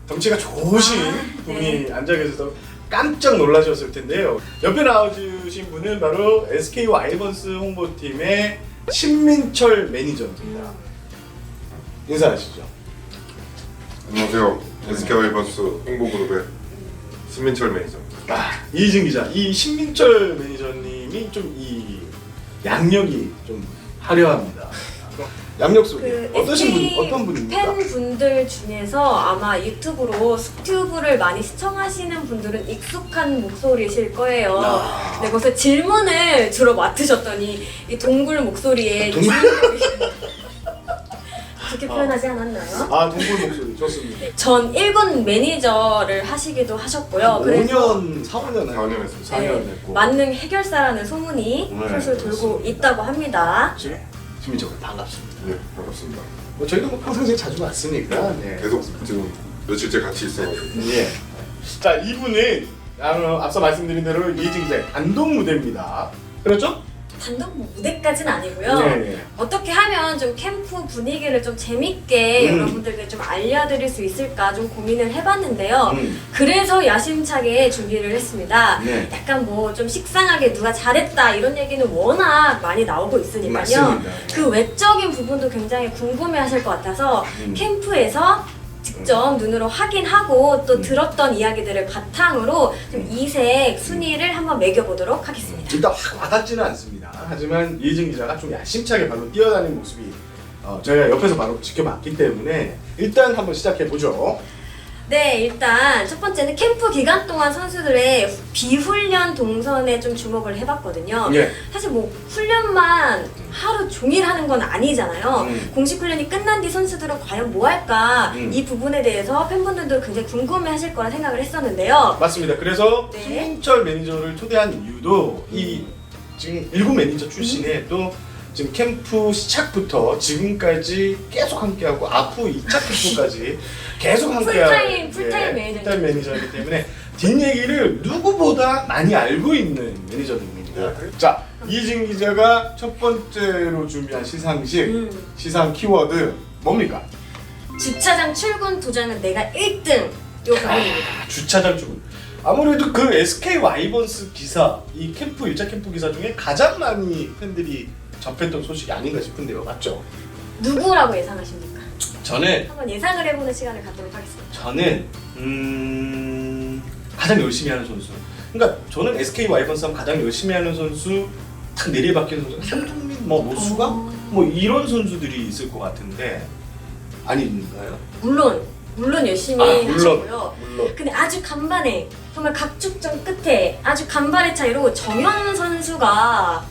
덩치가 좋으신 분이 앉아 계셔서 깜짝 놀라셨을 텐데요. 옆에 나와주신 분은 바로 SK 와이번스 홍보팀의 신민철 매니저입니다. 인사하시죠. 안녕하세요. SK 와이번스 홍보그룹의 신민철 매니저입니다. 이희진 기자, 이 신민철 매니저님이 좀 이 양력이 좀 화려합니다. 양력 소개. 어떤 분입니까? 팬분들 중에서 아마 유튜브로 스튜브를 많이 시청하시는 분들은 익숙한 목소리실 거예요. 네, 거기서 질문을 주로 맡으셨더니 이 동굴 목소리에 그렇게 표현하지 않았나요? 동굴 목소리 좋습니다. 전 1군 매니저를 하시기도 하셨고요. 그래서 5년, 4, 5년 4년 했습니다. 4년 됐고. 만능 해결사라는 소문이 네, 술술 돌고 있다고 합니다. 신민철 반갑습니다. 네, 반갑습니다. 저희가 평상시에 자주 봤으니까. 네. 계속 지금 며칠째 같이 있어가지고. 예. 자, 이분은 앞서 말씀드린 대로 이혜진 기자의 단독 무대입니다. 그렇죠? 단독 무대까지는 아니고요. 네. 어떻게 하면 좀 캠프 분위기를 좀 재밌게 여러분들께 좀 알려드릴 수 있을까 좀 고민을 해봤는데요. 그래서 야심차게 준비를 했습니다. 네. 약간 뭐 좀 식상하게 누가 잘했다 이런 얘기는 워낙 많이 나오고 있으니까요. 맞습니다. 그 외적인 부분도 굉장히 궁금해하실 것 같아서 캠프에서 직접 눈으로 확인하고 또 들었던 이야기들을 바탕으로 좀 이색 순위를 한번 매겨보도록 하겠습니다. 일단 확 와닿지는 않습니다. 하지만 이혜진 기자가 좀 야심차게 발로 뛰어다니는 모습이 저희가 옆에서 바로 지켜봤기 때문에 일단 한번 시작해보죠. 네, 일단 첫 번째는 캠프 기간 동안 선수들의 비훈련 동선에 좀 주목을 해봤거든요. 예. 사실 뭐 훈련만 하루 종일 하는 건 아니잖아요. 공식 훈련이 끝난 뒤 선수들은 과연 뭐 할까 이 부분에 대해서 팬분들도 굉장히 궁금해하실 거라 생각을 했었는데요. 맞습니다. 그래서 네. 신민철 매니저를 초대한 이유도 이 지금 1군 매니저 출신에 또 지금 캠프 시작부터 지금까지 계속 함께하고 앞으로 2차 캠프까지 계속 함께하고 풀타임 매니저이기 때문에 뒷얘기를 누구보다 많이 알고 있는 매니저님입니다. 자, 이진 기자가 첫 번째로 준비한 시상식, 시상 키워드 뭡니까? 주차장 출근 도장은 내가 1등 요 부분입니다. 주차장 출근. 아무래도 그 SK 와이번스 기사, 이 캠프 1차 캠프 기사 중에 가장 많이 팬들이 접했던 소식이 아닌가 싶은데요, 맞죠? 누구라고 예상하십니까? 저는 한번 예상을 해보는 시간을 갖도록 하겠습니다. 가장 열심히 하는 선수. 그러니까 저는 SK 와이번스 하면 가장 열심히 하는 선수, 탁 내리박히는 선수, 손흥민, 뭐 노수가, 뭐 이런 선수들이 있을 것 같은데 아닌가요? 물론 열심히 하셨고요. 물론. 근데 아주 간만에 정말 각축전 끝에 아주 간발의 차이로 정현 선수가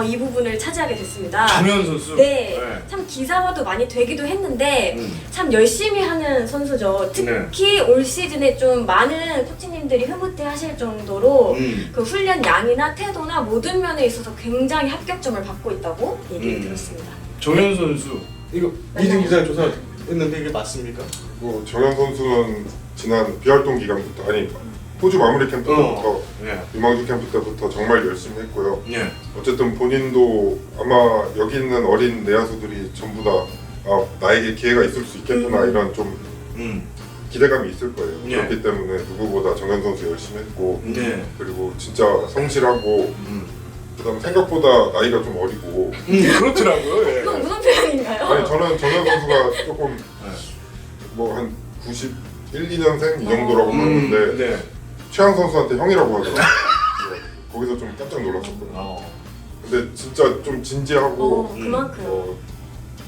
이 부분을 차지하게 됐습니다. 정현 선수. 네, 참 기사화도 많이 되기도 했는데 참 열심히 하는 선수죠. 특히 올 시즌에 좀 많은 코치님들이 흐뭇해하실 정도로 그 훈련 양이나 태도나 모든 면에 있어서 굉장히 합격점을 받고 있다고 얘기를 들었습니다. 정현 선수 이거 이진 기자 조사했는데 이게 맞습니까? 뭐 정현 선수는 지난 비활동 기간부터 호주 마무리 캠프 때부터 유망주 캠프 때부터 정말 열심히 했고요. 어쨌든 본인도 아마 여기 있는 어린 내야수들이 전부 다 나에게 기회가 있을 수 있겠구나 이런 좀 기대감이 있을 거예요. 그렇기 때문에 누구보다 정현 선수 열심히 했고 그리고 진짜 성실하고 그다음 생각보다 나이가 좀 어리고 그렇더라고요. 이건 무슨 표현인가요? 저는 정현 선수가 조금 뭐 한 91, 2년생 이 정도라고 봤는데 네. 최양 선수한테 형이라고 하더라고요. 거기서 좀 깜짝 놀랐었거든요. 근데 진짜 좀 진지하고 그만큼.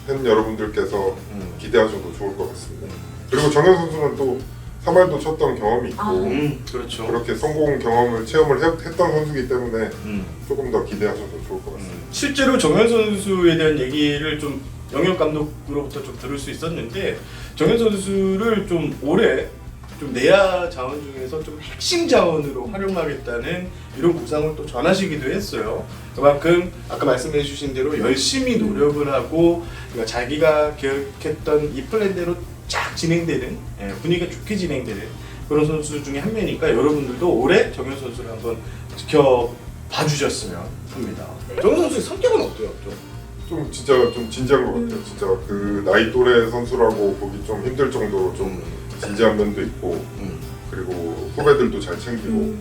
팬 여러분들께서 기대하셔도 좋을 것 같습니다. 그리고 정현 선수는 또 3할도 쳤던 경험이 있고 그렇죠. 그렇게 성공 경험을 체험을 했던 선수이기 때문에 조금 더 기대하셔도 좋을 것 같습니다. 실제로 정현 선수에 대한 얘기를 좀 영역 감독으로부터 좀 들을 수 있었는데 정현 선수를 좀 올해 좀 내야 자원 중에서 좀 핵심 자원으로 활용하겠다는 이런 구상을 또 전하시기도 했어요. 그만큼 아까 말씀해 주신 대로 열심히 노력을 하고 그러니까 자기가 계획했던 이 플랜대로 쫙 진행되는 분위기가 좋게 진행되는 그런 선수 중에 한 명이니까 여러분들도 올해 정현 선수를 한번 지켜봐 주셨으면 합니다. 정현 선수의 성격은 어때요? 좀 진짜 좀 진지한 것 같아요. 진짜 그 나이 또래 선수라고 보기 좀 힘들 정도로 좀 진지한 면도 있고 그리고 후배들도 잘 챙기고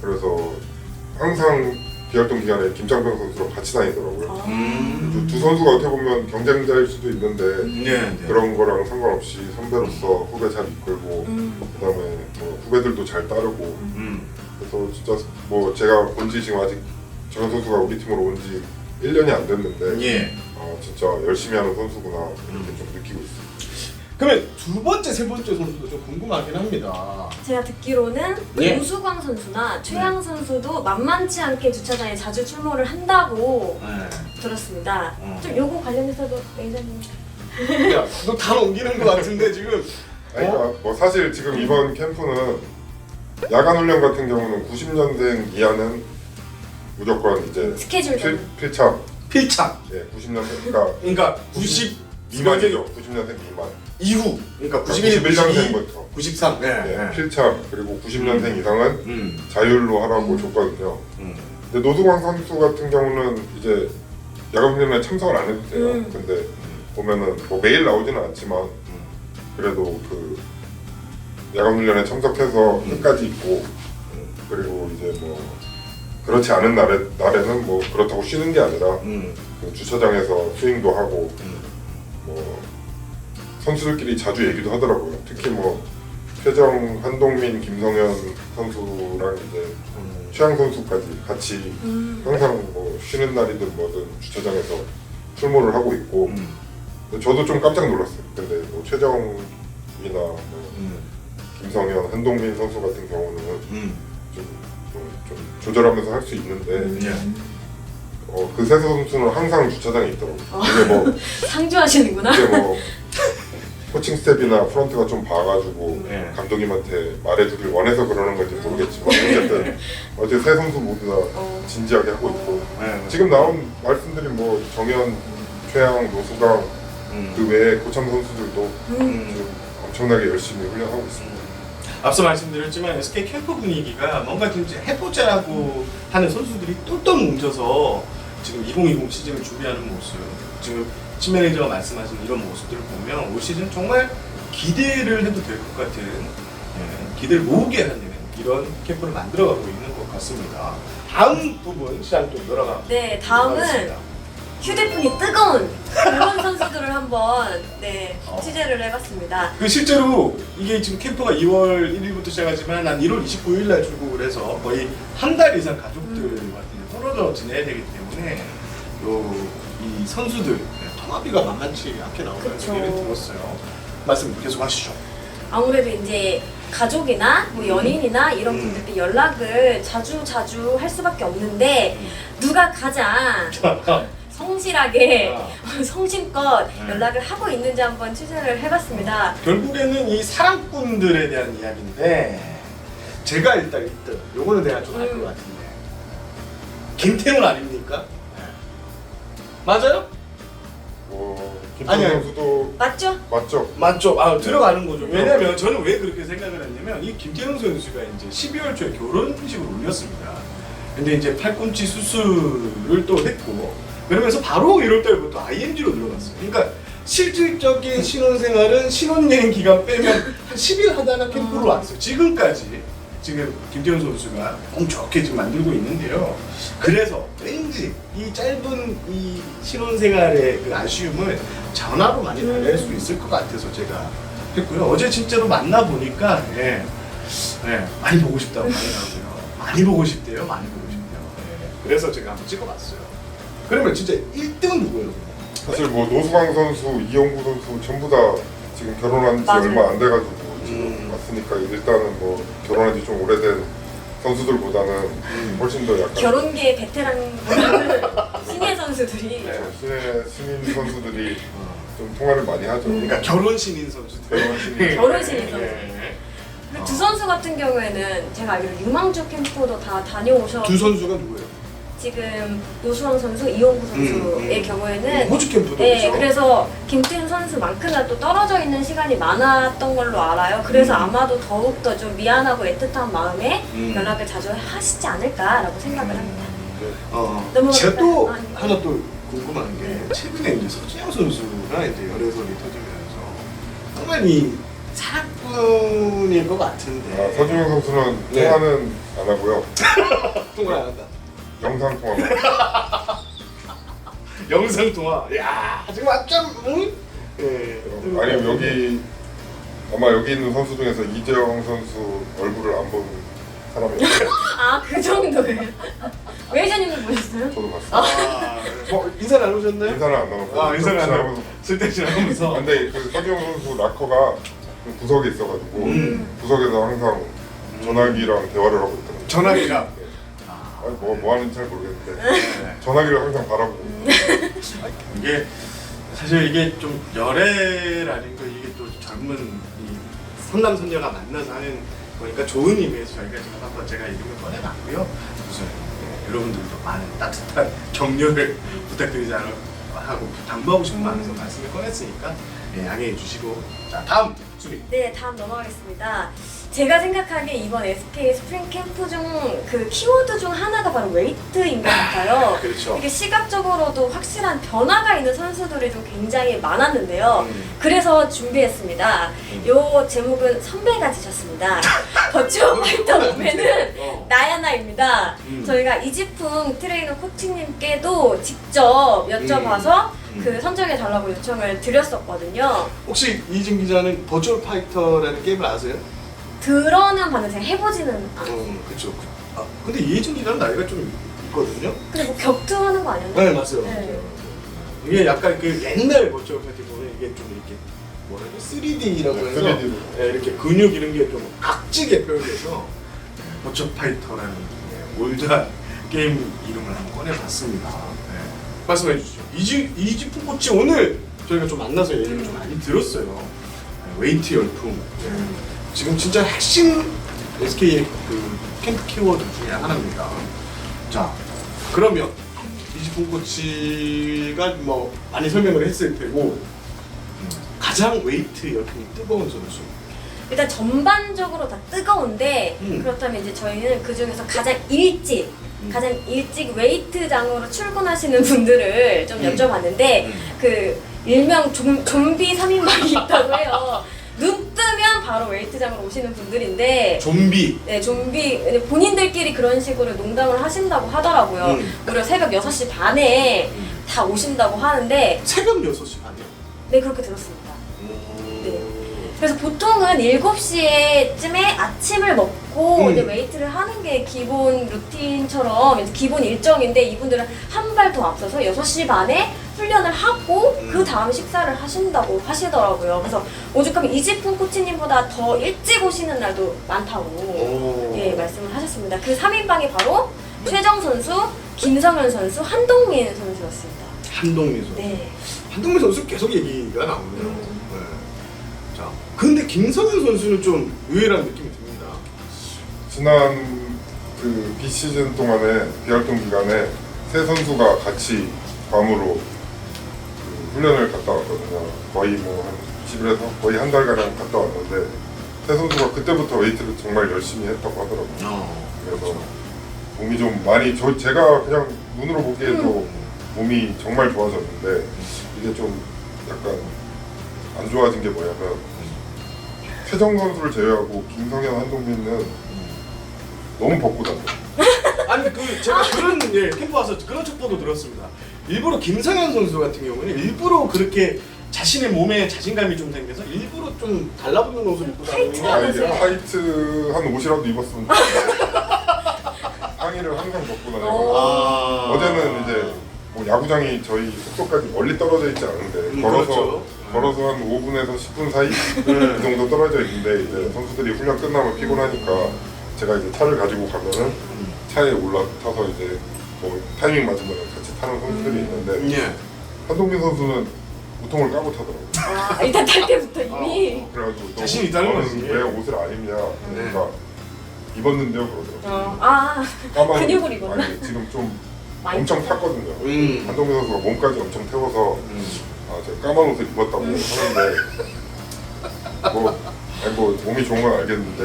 그래서 항상 비활동 기간에 김장병 선수랑 같이 다니더라고요. 두 선수가 어떻게 보면 경쟁자일 수도 있는데 그런 거랑 상관없이 선배로서 후배 잘 이끌고 그다음에 뭐 후배들도 잘 따르고 그래서 진짜 뭐 제가 본 지 지금 아직 정현 선수가 우리 팀으로 온 지 1년이 안 됐는데 진짜 열심히 하는 선수구나 이렇게 좀 느끼고 있어요. 그러면 두 번째, 세 번째 선수도 좀 궁금하긴 합니다. 제가 듣기로는 우수광 선수나 최양 선수도 만만치 않게 주차장에 자주 출몰을 한다고 들었습니다. 좀 요거 관련해서도 매니저님. 야, 너 다 넘기는 것 같은데 지금. 그러니까 뭐 사실 지금 이번 캠프는 야간 훈련 같은 경우는 90년생 이하는 무조건 이제 스케줄 필참. 필참. 예, 90년생 그러니까 90 미만이죠. 90년생 미만. 이후. 그러니까 91, 91년생부터 93. 예, 필참 그리고 90년생 이상은 자율로 하라고 줬거든요. 근데 노승환 선수 같은 경우는 이제 야간 훈련에 참석을 안 해도 돼요. 근데 보면은 뭐 매일 나오지는 않지만 그래도 그 야간 훈련에 참석해서 끝까지 있고 그리고 이제 뭐 그렇지 않은 날에는 뭐 그렇다고 쉬는 게 아니라 그 주차장에서 스윙도 하고 뭐 선수들끼리 자주 얘기도 하더라고요. 특히 뭐 최정, 한동민, 김성현 선수랑 이제 최양 선수까지 같이 항상 뭐 쉬는 날이든 뭐든 주차장에서 출몰을 하고 있고 근데 저도 좀 깜짝 놀랐어요. 근데 뭐 최정이나 뭐 김성현, 한동민 선수 같은 경우는 좀 조절하면서 할 수 있는데 그 세 선수는 항상 주차장에 있더라고요. 이게 뭐 상주하시는구나. 이게 뭐 코칭 스텝이나 프런트가 좀 봐가지고 감독님한테 말해주길 원해서 그러는 건지 모르겠지만 어쨌든 어제 세 선수 모두 다 진지하게 하고 있고 지금 나온 말씀드린 뭐 정현, 최양, 노수강 그 외에 고참 선수들도 지금 엄청나게 열심히 훈련하고 있습니다. 앞서 말씀드렸지만 SK 캠프 분위기가 뭔가 좀 이제 해보자라고 하는 선수들이 똘똘 뭉쳐서 지금 2020 시즌을 준비하는 모습, 지금 신 매니저가 말씀하신 이런 모습들을 보면 올 시즌 정말 기대를 해도 될 것 같은 기대를 모으게 하는 이런 캠프를 만들어가고 있는 것 같습니다. 다음 부분 시장 또 들어가. 네, 다음은 휴대폰이 뜨거운 그런 선수들을 한번 취재를 해봤습니다. 그 실제로 이게 지금 캠프가 2월 1일부터 시작하지만 한 1월 29일 날 출국을 해서 거의 한 달 이상 가족들과 떨어져 지내야 되기 때문에 이 선수들 통화비가 만만치 않게 나온다는 얘기를 들었어요. 말씀 계속 하시죠. 아무래도 이제 가족이나 뭐 연인이나 이런 분들께 연락을 자주 할 수밖에 없는데 누가 가장 성실하게 성심껏 연락을 하고 있는지 한번 취재를 해봤습니다. 결국에는 이 사랑꾼들에 대한 이야기인데 제가 일단 1등 요거는 내가 좀 알 것 같은데 김태훈 아닙니까? 맞아요? 김태훈 선수도 맞죠? 맞죠. 들어가는 거죠. 왜냐면 저는 왜 그렇게 생각을 했냐면 이 김태훈 선수가 이제 12월 초에 결혼식을 올렸습니다. 근데 이제 팔꿈치 수술을 또 했고 그러면서 바로 1월 달부터 IMG로 들어갔어요. 그러니까 실질적인 신혼생활은 신혼여행 기간 빼면 한 10일 하다가 캠프로 왔어요. 지금까지 지금 김태훈 선수가 너무 좋게 지금 만들고 있는데요. 그래서 왠지 이 짧은 이 신혼생활의 그 아쉬움을 전화로 많이 달랠 수 있을 것 같아서 제가 했고요. 어제 진짜로 만나 보니까 많이 보고 싶다고 하더라고요. 많이 보고 싶대요. 많이 보고 싶대요. 그래서 제가 한번 찍어봤어요. 그러면 진짜 1등은 누구예요? 사실 뭐 노수광 선수, 이영구 선수 전부 다 지금 결혼한 지 맞아요. 얼마 안 돼가지고 지금 왔으니까 일단은 뭐 결혼한 지 좀 오래된 선수들보다는 훨씬 더 약간 결혼계 베테랑 신예 선수들이 신의 신인 선수들이 좀 통화를 많이 하죠. 그러니까 결혼 신인 선수들. 결혼 신인 선수. 네. 그리고 두 선수 같은 경우에는 제가 알기로 유망주 캠프도 다 다녀오셔. 두 선수가 누구예요? 지금 노수왕 선수, 이용구 선수의 경우에는 호주 캠프도 네, 그렇죠? 그래서 김태훈 선수만큼이나 또 떨어져 있는 시간이 많았던 걸로 알아요. 그래서 아마도 더욱더 좀 미안하고 애틋한 마음에 연락을 자주 하시지 않을까라고 생각을 합니다. 넘어갈까요? 제가 또 아니. 하나 또 궁금한 게 최근에 이제 서진영 선수가 이제 열애설이 터지면서 정말 이 사랑꾼일 것 같은데 서준영 선수는 네. 통화는 안 하고요. 통화 안 한다. 영상 통화만. 영상 통화. 야 지금 완전 예. 아니 여기 아마 여기 있는 선수 중에서 이재영 선수 얼굴을 안 본 사람이 없어요. 아, 그 정도예요? 웨이저님도 보셨어요? 저도 봤어요. 뭐 인사 나누셨나요? 인사를 안 나눴고. 아 인사를 안 지나가면서. 하고 쓸데 지나가면서. 근데 그 서준영 선수 락커가 좀 구석에 있어가지고 구석에서 항상 전화기랑 대화를 하고 있더라고요. 전화기랑. 아니 뭐 하는지 잘 모르겠는데 전화기를 항상 바라보고 이게 사실 이게 좀 열애라는 거 이게 또 젊은 이 선남선녀가 만나서 하는 거니까 좋은 의미에서 저희가 지금 한번 제가 이름을 꺼내봤고요. 무슨 여러분들도 많은 따뜻한 격려를 부탁드리자 하고 당부하고 싶은 마음에서 말씀을 꺼냈으니까 양해해 주시고 자 다음 수비. 네, 다음 넘어가겠습니다. 제가 생각하기에 이번 SK 스프링 캠프 중 그 키워드 중 하나가 바로 웨이트인 것 같아요. 그렇죠. 이게 시각적으로도 확실한 변화가 있는 선수들이 좀 굉장히 많았는데요. 그래서 준비했습니다. 요 제목은 선배가 지셨습니다. 버추어 파이터 몸매는 나야나입니다. 저희가 이지풍 트레이너 코치님께도 직접 여쭤봐서 그 선정해 달라고 요청을 드렸었거든요. 혹시 이진 기자는 버추얼 파이터라는 게임을 아세요? 들어는 봤는데 제가 해보지는 않았어요. 그렇죠. 아, 근데 이혜진 기자는 나이가 좀 있거든요. 근데 뭐 격투하는 거 아니었나요? 네 맞아요. 네. 이게 약간 그 옛날 버추얼 파이터 보면 이게 좀 이렇게 뭐라고 3D라고 해서 3D 로. 이렇게 근육 이런 게 좀 각지게 표현돼서 버추얼 파이터라는 올드한 게임 이름을 한번 꺼내봤습니다. 말씀해 주시죠. 이지풍 코치 오늘 저희가 좀 만나서 얘기를 좀 많이 들었어요. 웨이트 열풍. 지금 진짜 핵심 SK의 그 캠프 키워드 중에 하나입니다. 자, 그러면 이지풍 코치가 뭐 많이 설명을 했을 테고 가장 웨이트 열풍이 뜨거운 선수. 일단 전반적으로 다 뜨거운데 그렇다면 이제 저희는 그 중에서 가장 일찍 웨이트장으로 출근하시는 분들을 좀 여쭤봤는데 그 일명 좀비 3인방이 있다고 해요. 눈 뜨면 바로 웨이트장으로 오시는 분들인데 좀비. 네, 좀비 본인들끼리 그런 식으로 농담을 하신다고 하더라고요. 무려 새벽 6시 반에 다 오신다고 하는데 새벽 6시 반이요? 네, 그렇게 들었습니다. 네. 그래서 보통은 7시에쯤에 아침을 먹고 이제 웨이트를 하는 게 기본 루틴처럼 이제 기본 일정인데 이분들은 한 발 더 앞서서 6시 반에 훈련을 하고 그 다음 식사를 하신다고 하시더라고요. 그래서 오죽하면 이지풍 코치님보다 더 일찍 오시는 날도 많다고 예, 말씀을 하셨습니다. 그 3인방이 바로 최정 선수, 김성현 선수, 한동민 선수였습니다. 한동민 선수. 네. 한동민 선수 계속 얘기가 나오네요. 네. 자, 근데 김성현 선수는 좀 의외라는 느낌이 듭니다. 지난 그 비시즌 동안에 비활동 기간에 세 선수가 같이 괌으로 그 훈련을 갔다 왔거든요. 거의 뭐 한 20일에서 거의 한 달가량 갔다 왔는데 세 선수가 그때부터 웨이트를 정말 열심히 했다고 하더라고요. 그래서 몸이 좀 많이 제가 그냥 눈으로 보기에도 몸이 정말 좋아졌는데 이게 좀 약간 안 좋아진 게 뭐냐면 최정 선수를 제외하고 김성현, 한동민은 너무 벗고 다녀. 아니 그 제가 그런 캠프 와서 그런 첩보도 들었습니다. 일부러 김성현 선수 같은 경우는 일부러 그렇게 자신의 몸에 자신감이 좀 생겨서 일부러 좀 달라붙는 옷을 입고 다니는 게 아, 이제 아니라 타이트한 옷이라도 입었으면 상의를 항상 벗고 다니고 어제는 이제 뭐 야구장이 저희 숙소까지 멀리 떨어져 있지 않은데 그렇죠. 걸어서 한 5분에서 10분 사이 그 정도 떨어져 있는데 이제 선수들이 훈련 끝나면 피곤하니까 제가 이제 차를 가지고 가면은 차에 올라타서 이제 뭐 타이밍 맞으면 같이 타는 선수들이 있는데 예. 한동민 선수는 우통을 까고 타더라고요. 아, 일단 탈 때부터 이미. 그래가지고 또 자신 있다는 너는 거지. 왜 옷을 안 입냐? 그러니까 입었는데요 그러더라고요. 아, 근육을 입었나? 아니, 지금 좀 많이 엄청 탔거든요. 한동민 선수가 몸까지 엄청 태워서 제가 까만 옷을 입었다고 하는데 뭐, 아니 뭐 몸이 좋은 건 알겠는데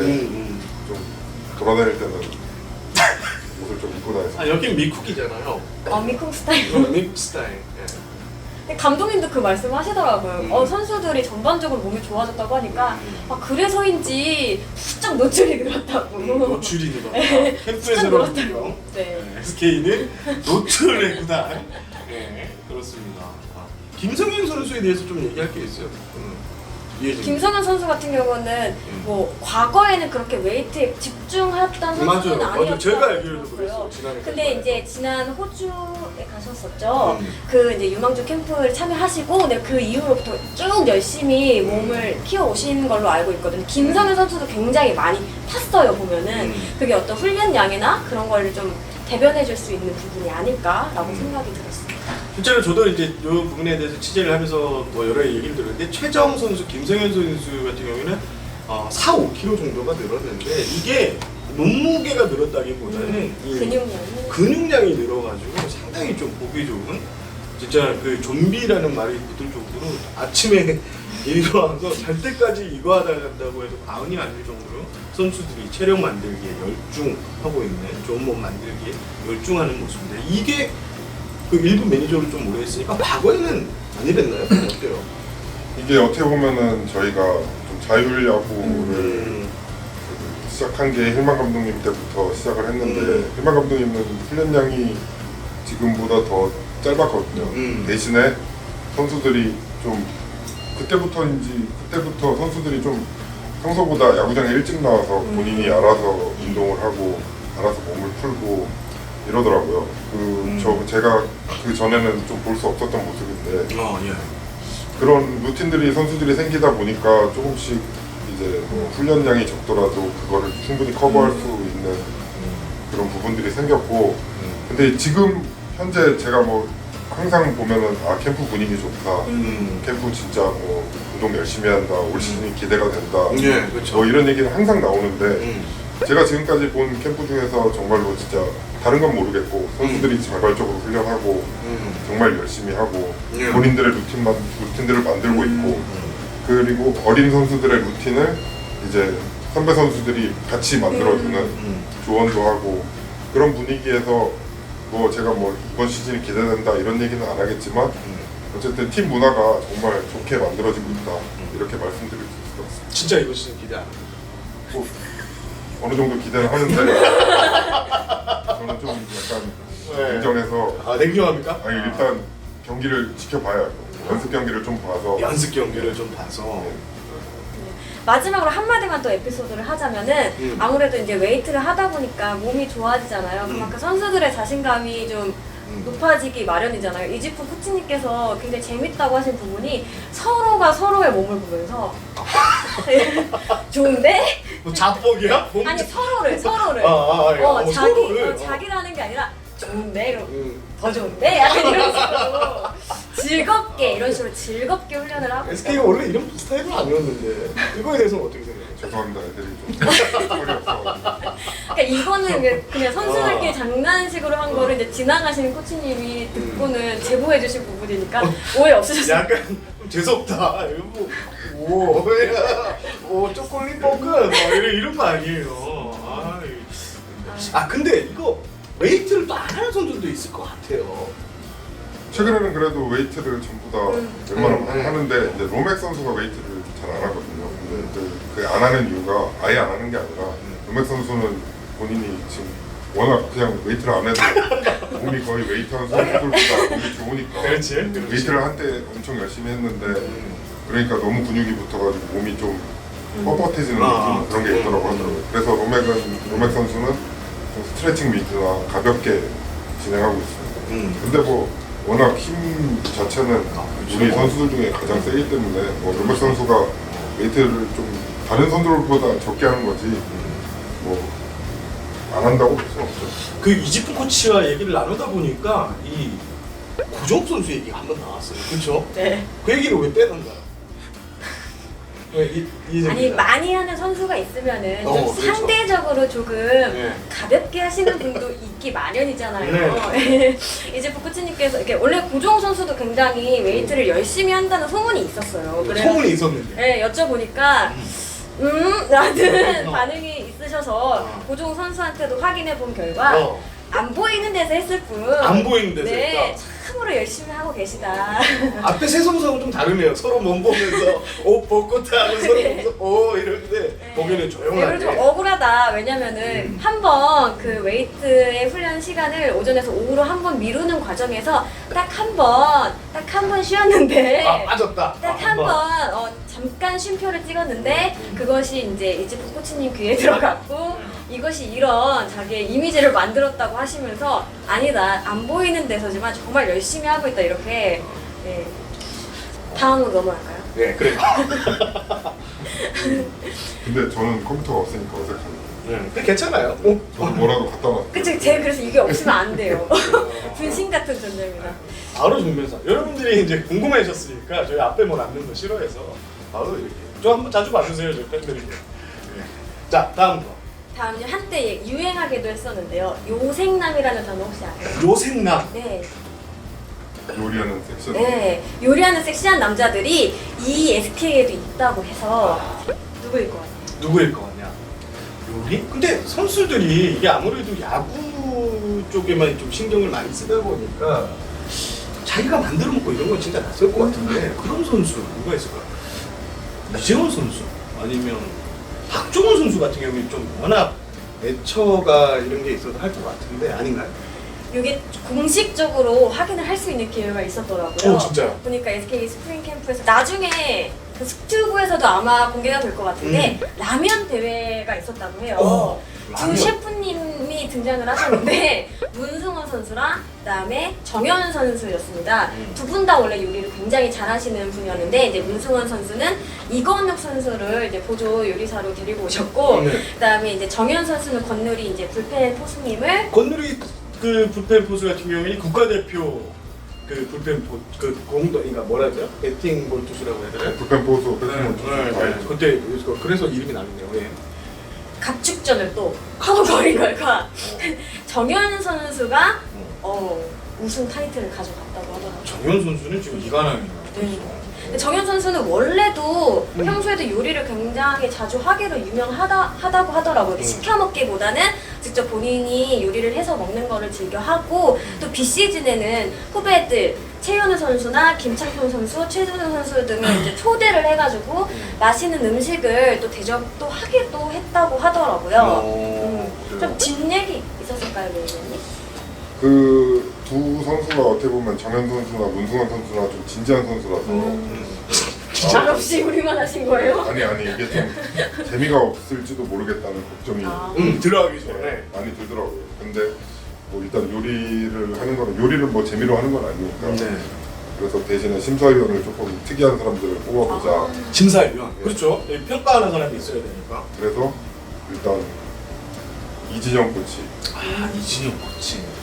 좀 돌아다닐 때는 옷을 좀 입고 다녔어요. 아 여긴 미쿡이잖아요. 미국 스타일. 미국 스타일. 근데 감독님도 그 말씀 하시더라고요. 선수들이 전반적으로 몸이 좋아졌다고 하니까 그래서인지 부쩍 노출이 늘었다고. 노출이 늘었다. 네. 캠프에서 늘었다고. 그런 네. SK는 노출의 구단. 네, 그렇습니다. 김성현 선수에 대해서 좀 얘기할 게 있어요. 김성현 선수 같은 경우는 뭐 과거에는 그렇게 웨이트에 집중했던 선수는 맞아요. 제가 아니었다고 알기로도 들었어요. 그랬어요. 지난해 근데 캠프에. 이제 지난 호주에 가셨었죠. 그 이제 유망주 캠프를 참여하시고 근데 그 이후로부터 쭉 열심히 몸을 키워 오신 걸로 알고 있거든요. 김성현 선수도 굉장히 많이 탔어요 보면은 그게 어떤 훈련량이나 그런 거를 좀 대변해줄 수 있는 부분이 아닐까라고 생각이 들었습니다. 실제로 저도 이제 이 부분에 대해서 취재를 하면서 뭐 여러 얘기를 들었는데 최정 선수, 김성현 선수 같은 경우에는 4, 5kg 정도가 늘었는데 이게 몸무게가 늘었다기보다는 이 근육량이 늘어가지고 상당히 좀 보기 좋은 진짜 그 좀비라는 말이 붙을 정도로 아침에 일어나서 잘 때까지 이거 하다 간다고 해서 과언이 아닐 정도로 선수들이 체력 만들기에 열중하고 있는 좋은 몸 만들기에 열중하는 모습인데 이게 그 일부 매니저를 좀 오래 했으니까 과거에는 안 이랬나요? 어때요? 이게 어떻게 보면은 저희가 좀 자율야구를 시작한 게 힐만 감독님 때부터 시작을 했는데 힐만 감독님은 훈련량이 지금보다 더 짧았거든요. 대신에 선수들이 좀 그때부터 선수들이 좀 평소보다 야구장에 일찍 나와서 본인이 알아서 운동을 하고 알아서 몸을 풀고 이러더라고요. 제가 그 전에는 좀 볼 수 없었던 모습인데 예. 그런 루틴들이 선수들이 생기다 보니까 조금씩 이제 뭐 훈련량이 적더라도 그거를 충분히 커버할 수 있는 그런 부분들이 생겼고 근데 지금 현재 제가 뭐 항상 보면은 캠프 분위기 좋다 캠프 진짜 뭐 운동 열심히 한다 올 시즌이 기대가 된다 예, 그렇죠. 뭐 이런 얘기는 항상 나오는데 제가 지금까지 본 캠프 중에서 정말로 진짜 다른 건 모르겠고 선수들이 자발적으로 훈련하고 정말 열심히 하고 예. 본인들의 루틴들을 만들고 있고 그리고 어린 선수들의 루틴을 이제 선배 선수들이 같이 만들어주는 조언도 하고 그런 분위기에서 뭐 제가 뭐 이번 시즌이 기대된다 이런 얘기는 안 하겠지만 어쨌든 팀 문화가 정말 좋게 만들어지고 있다 이렇게 말씀드릴 수 있을 것 같습니다. 진짜 이거 진짜 기대 안 해요. 뭐 어느 정도 기대는 하는데 저는 좀 약간 인정해서 냉정합니까? 아니 일단 경기를 지켜봐야 연습 경기를 좀 봐서 연습 경기를 좀 봐서 마지막으로 한마디만 또 에피소드를 하자면은 아무래도 이제 웨이트를 하다 보니까 몸이 좋아지잖아요. 그만큼 선수들의 자신감이 좀 높아지기 마련이잖아요. 이지프 코치님께서 굉장히 재밌다고 하신 부분이 서로가 서로의 몸을 보면서 좋은데? 뭐 자뻑이야? 아니 서로를 서로를. 자기라는 게 아니라 좋은데? 그럼 더 좋은데? 약간 이런 식으로 즐겁게 이런 식으로 즐겁게 훈련을 하고 SK가 원래 이런 스타일은 아니었는데 이거에 대해서는 어떻게 생각해요? 죄송합니다 애들이 좀 소리 없어가지고 그러니까 이거는 그냥 선수들끼리 장난식으로 한 거를 이제 지나가시는 코치님이 듣고는 제보해 주실 부분이니까 오해 없으셨어요? 약간 좀 재수없다. 이거 뭐 초콜릿 버거 이런 거 아니에요. 근데 이거 웨이트를 또 안 하는 선수도 있을 것 같아요. 최근에는 그래도 웨이트를 전부 다 웬만하면 하는데 이제 로맥 선수가 웨이트를 잘 안 하거든요. 근데 그 안 하는 이유가 아예 안 하는 게 아니라 로맥 선수는 본인이 지금 워낙 그냥 웨이트를 안 해도 몸이 거의 웨이트하는 선수들보다 몸이 좋으니까 그렇지. 웨이트를 한때 엄청 열심히 했는데 그러니까 너무 근육이 붙어가지고 몸이 좀 뻣뻣해지는 느낌 그런 게 있더라고 하더라고요. 그래서 로맥 선수는 좀 스트레칭 위주나 가볍게 진행하고 있습니다. 근데 뭐 워낙 힘 자체는 우리 선수들 중에 가장 세기 때문에 뭐 로맥 선수가 웨이트를 좀 다른 선수들보다 적게 하는 거지 뭐 안 한다고 볼 수는 없죠. 그 이지프 코치와 얘기를 나누다 보니까 이 고종 선수 얘기가 한 번 나왔어요. 그렇죠? 네. 그 얘기를 왜 빼던가요? 아니 많이 하는 선수가 있으면은 좀 그렇죠. 상대적으로 조금 네. 가볍게 하시는 분도 있기 마련이잖아요. 이제 코치님께서 이렇게 원래 고종 선수도 굉장히 웨이트를 열심히 한다는 소문이 있었어요. 그래서 소문이 있었는데. 네, 여쭤보니까 라는 반응이 있으셔서 고종 선수한테도 확인해 본 결과 안 보이는 데서 했을 뿐. 안 보이는 데서 네, 했다. 참으로 열심히 하고 계시다. 앞에 세 선수하고 좀 다르네요. 서로 몸 보면서 옷 벗고 하고 서로 보면서 오 이러는데 보기는 네, 조용하게. 그리고 좀 억울하다. 왜냐면은 한번 그 웨이트의 훈련 시간을 오전에서 오후로 한 번 미루는 과정에서 딱 한 번 쉬었는데 빠졌다. 딱 한 번 잠깐 쉼표를 찍었는데 그것이 이제 이지프 코치님 귀에 들어갔고 이것이 이런 자기의 이미지를 만들었다고 하시면서 아니다 안 보이는 데서지만 정말 열심히 하고 있다 이렇게 네. 다음으로 넘어갈까요? 네, 그래요. 근데 저는 컴퓨터가 없으니까 어색합니다. 근데 괜찮아요. 저는 뭐라도 갖다 놨어요. 그치, 제가 그래서 이게 없으면 안 돼요. 분신 같은 존재입니다. 바로 준비해서 여러분들이 이제 궁금해하셨으니까 저희 앞에 뭐 남는 거 싫어해서 바로 이렇게 저 한번 자주 봐주세요 저희 팬들이. 자 다음 거 다음 이제 한때 유행하기도 했었는데요. 요생남이라는 단어 혹시 아세요? 요생남. 네. 요리하는 섹션. 네. 요리하는 섹시한 남자들이 이 SK에도 있다고 해서 누구일 것 같아요? 누구일 것 같냐? 요리? 근데 선수들이 이게 아무래도 야구 쪽에만 좀 신경을 많이 쓰다 보니까 자기가 만들어 먹고 이런 건 진짜 낯설 것 같은데 그런 선수 누가 있을까? 이재원 선수 아니면 박종원 선수 같은 경우에 좀 워낙 애처가 이런 게 있어서 할 것 같은데 아닌가요? 이게 공식적으로 확인을 할 수 있는 기회가 있었더라고요. 진짜요? 보니까 SK 스프링 캠프에서 나중에 그 스튜브에서도 아마 공개가 될 것 같은데 라면 대회가 있었다고 해요. 두 라면? 셰프님이 등장을 하셨는데 문승원 선수랑 그다음에 정현 선수였습니다. 두 분 다 원래 요리를 굉장히 잘하시는 분이었는데 이제 문승원 선수는 이건욱 선수를 이제 보조 요리사로 데리고 오셨고 그다음에 이제 정현 선수는 건누리 이제 불펜 포수님을 건누리 그 불펜 포수 같은 경우에 국가대표 그 불펜 그 공도 그러니까 뭐라 그러죠? 배팅 볼 투수라고 해야 되나요? 불펜 보수, 배팅 보수. 그때 그래서 이름이 나는데요. 예. 갑축전을 또 커버린 결과 정현 선수가 우승 타이틀을 가져갔다고 하더라고요. 정현 선수는 지금 이관왕이에요. 네. 근데 정현 선수는 원래도 평소에도 요리를 굉장히 자주 하기로 유명하다고 하더라고요. 시켜 먹기보다는 직접 본인이 요리를 해서 먹는 거를 즐겨 하고 또 비시즌에는 후배들 최현우 선수나 김창평 선수, 최준호 선수 등을 이제 초대를 해가지고 맛있는 음식을 또 대접도 하기도 했다고 하더라고요. 좀 뒷얘기 있었을까요, 매니저님? 그 두 선수가 어떻게 보면 정현 선수나 문승환 선수나 좀 진지한 선수라서 말 없이 우리만 하신 거예요? 아니 이게 좀 재미가 없을지도 모르겠다는 걱정이 들어가기 전에 많이 들더라고요. 근데 뭐 일단 요리를 하는 거는 요리를 뭐 재미로 하는 건 아니니까 그래서 대신에 심사위원을 조금 특이한 사람들을 뽑아보자. 심사위원. 그렇죠. 평가하는 사람이 있어야 되니까. 그래서 일단 이진영 코치, 이진영 코치.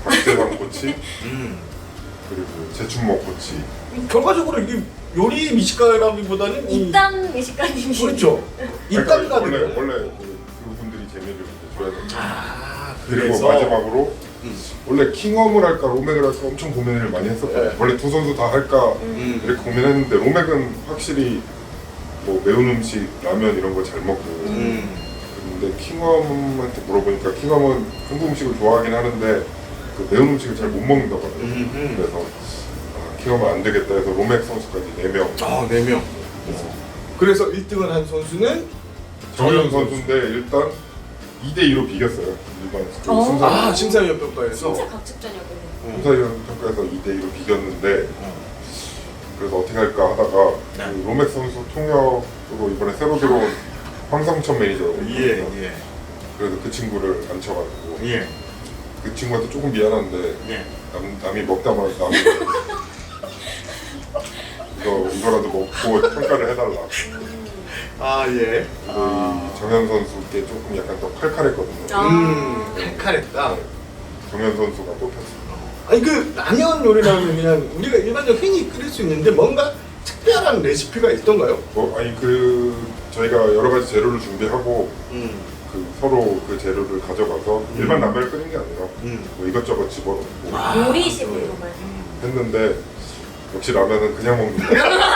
박재상 코치, 그리고 재춘모 코치. 결과적으로 이게 요리 미식가라기보다는 입담 미식가님이 그렇죠. 입담가 원래 그분들이 재미를 줘야 된다. 그리고 그래서 마지막으로 원래 킹엄을 할까 로맥을 할까 엄청 고민을 많이 했었거든요. 원래 두 선수 다 할까 이렇게 고민했는데 로맥은 확실히 뭐 매운 음식, 라면 이런 거 잘 먹고 근데 킹엄한테 물어보니까 킹엄은 한국 음식을 좋아하긴 하는데 그 매운 음식을 잘 못 먹는다고 하더라고요. 그래서 킹엄은 안 되겠다 해서 로맥 선수까지 4명. 4명. 그래서 1등을 한 선수는 정현 선수인데 일단 2대2로 비겼어요. 일반 어. 심사위원 평가에서. 진짜 각축전이었군요. 심사위원 평가에서 2대2로 비겼는데 그래서 어떻게 할까 하다가 네. 그 로맥 선수 통역으로 이번에 새로 들어온 황성천 매니저가 예, 있거든요. 예, 그래서 그 친구를 앉혀가지고 예, 그 친구한테 조금 미안한데 예. 남이 먹다 말아 남이 이거라도 먹고 평가를 해달라. 아, 예. 그리고 이 정현 선수께 조금 약간 더 칼칼했거든요. 칼칼했다. 정현 선수가 뽑혔습니다. 아니 그 라면 요리라면 그냥 우리가 일반적으로 흔히 끓일 수 있는데 뭔가 특별한 레시피가 있던가요? 아니 저희가 여러 가지 재료를 준비하고 그 서로 그 재료를 가져가서 일반 라면을 끓인 게 아니라 뭐 이것저것 집어넣고 요리식으로 정말. 했는데 역시 라면은 그냥 먹는 거야.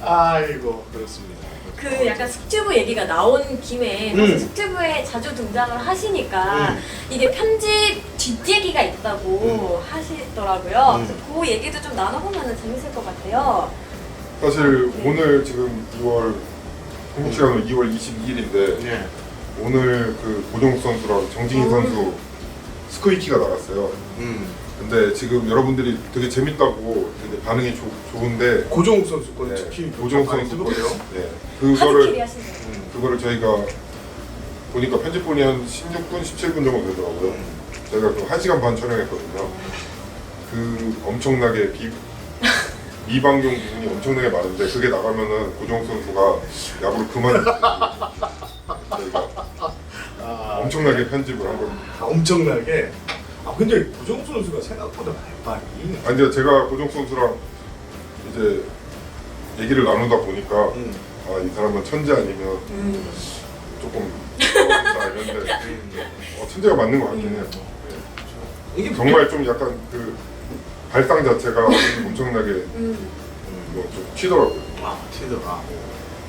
아이고 그렇습니다. 그 약간 스튜브 얘기가 나온 김에 사실 스튜브에 자주 등장을 하시니까 이게 편집 뒷얘기가 있다고 하시더라고요. 그래서 그 얘기도 좀 나눠보면 재밌을 것 같아요. 사실 오늘 지금 2월 한국 시간으로 2월 22일인데 예. 오늘 그 고종욱 선수랑 정진희 선수 스코이키가 나갔어요. 근데 지금 여러분들이 되게 재밌다고 되게 반응이 좋은데 고종욱 선수 건 네, 특히 고종욱 선수 뜨거워요. 네, 하드캐리 하시네요. 그거를 저희가 보니까 편집본이 한 16분, 17분 정도 되더라고요. 저희가 그 1시간 반 촬영했거든요. 그 엄청나게 미방용 부분이 엄청나게 많은데 그게 나가면은 고종욱 선수가 야구를 저희가 엄청나게 편집을 한 겁니다. 엄청나게. 근데 고종욱 선수가 생각보다 말빨이. 아니 근데 제가 고종욱 선수랑 이제 얘기를 나누다 보니까 이 사람은 천재 아니면 조금 이런데 천재가 맞는 것 같긴 해요. 이게 정말 좀 약간 그 발상 자체가 엄청나게 좀 튀더라고요. 튀더라.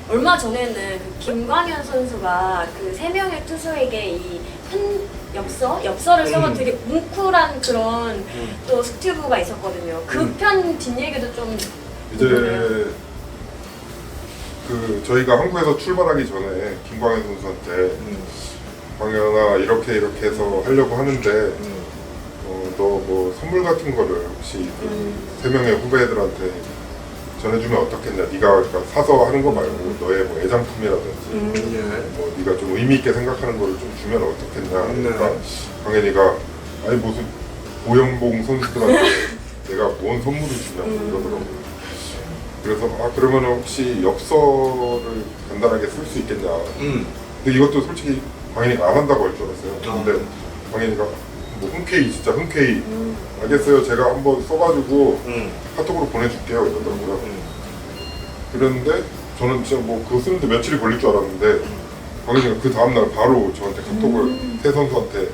얼마 전에는 그 김광현 선수가 그 세 명의 투수에게 이 엽서를 써서 되게 뭉클한 그런 또 스튜브가 있었거든요. 그 편 뒷얘기도 좀 이제 그 저희가 한국에서 출발하기 전에 김광현 선수한테 광현아 이렇게 해서 하려고 하는데 너 뭐 선물 같은 거를 혹시 세 명의 후배들한테 전해주면 어떻겠냐? 네가 그러니까 사서 하는 거 말고 너의 뭐 애장품이라든지 뭐 네가 좀 의미 있게 생각하는 거를 좀 주면 어떻겠냐? 그러니까 광현이가 아니 무슨 고영봉 선수들한테 내가 뭔 선물을 주냐고 이러더라고요. 그래서 그러면 혹시 엽서를 간단하게 쓸 수 있겠냐? 근데 이것도 솔직히 광현이가 안 한다고 할 줄 알았어요. 근데 광현이가 뭐 흔쾌히 알겠어요. 제가 한번 써가지고 카톡으로 보내줄게요 이러더라고요. 그랬는데 저는 진짜 뭐 그거 쓰는데 며칠이 걸릴 줄 알았는데 광현이가 그 다음날 바로 저한테 카톡을 세 선수한테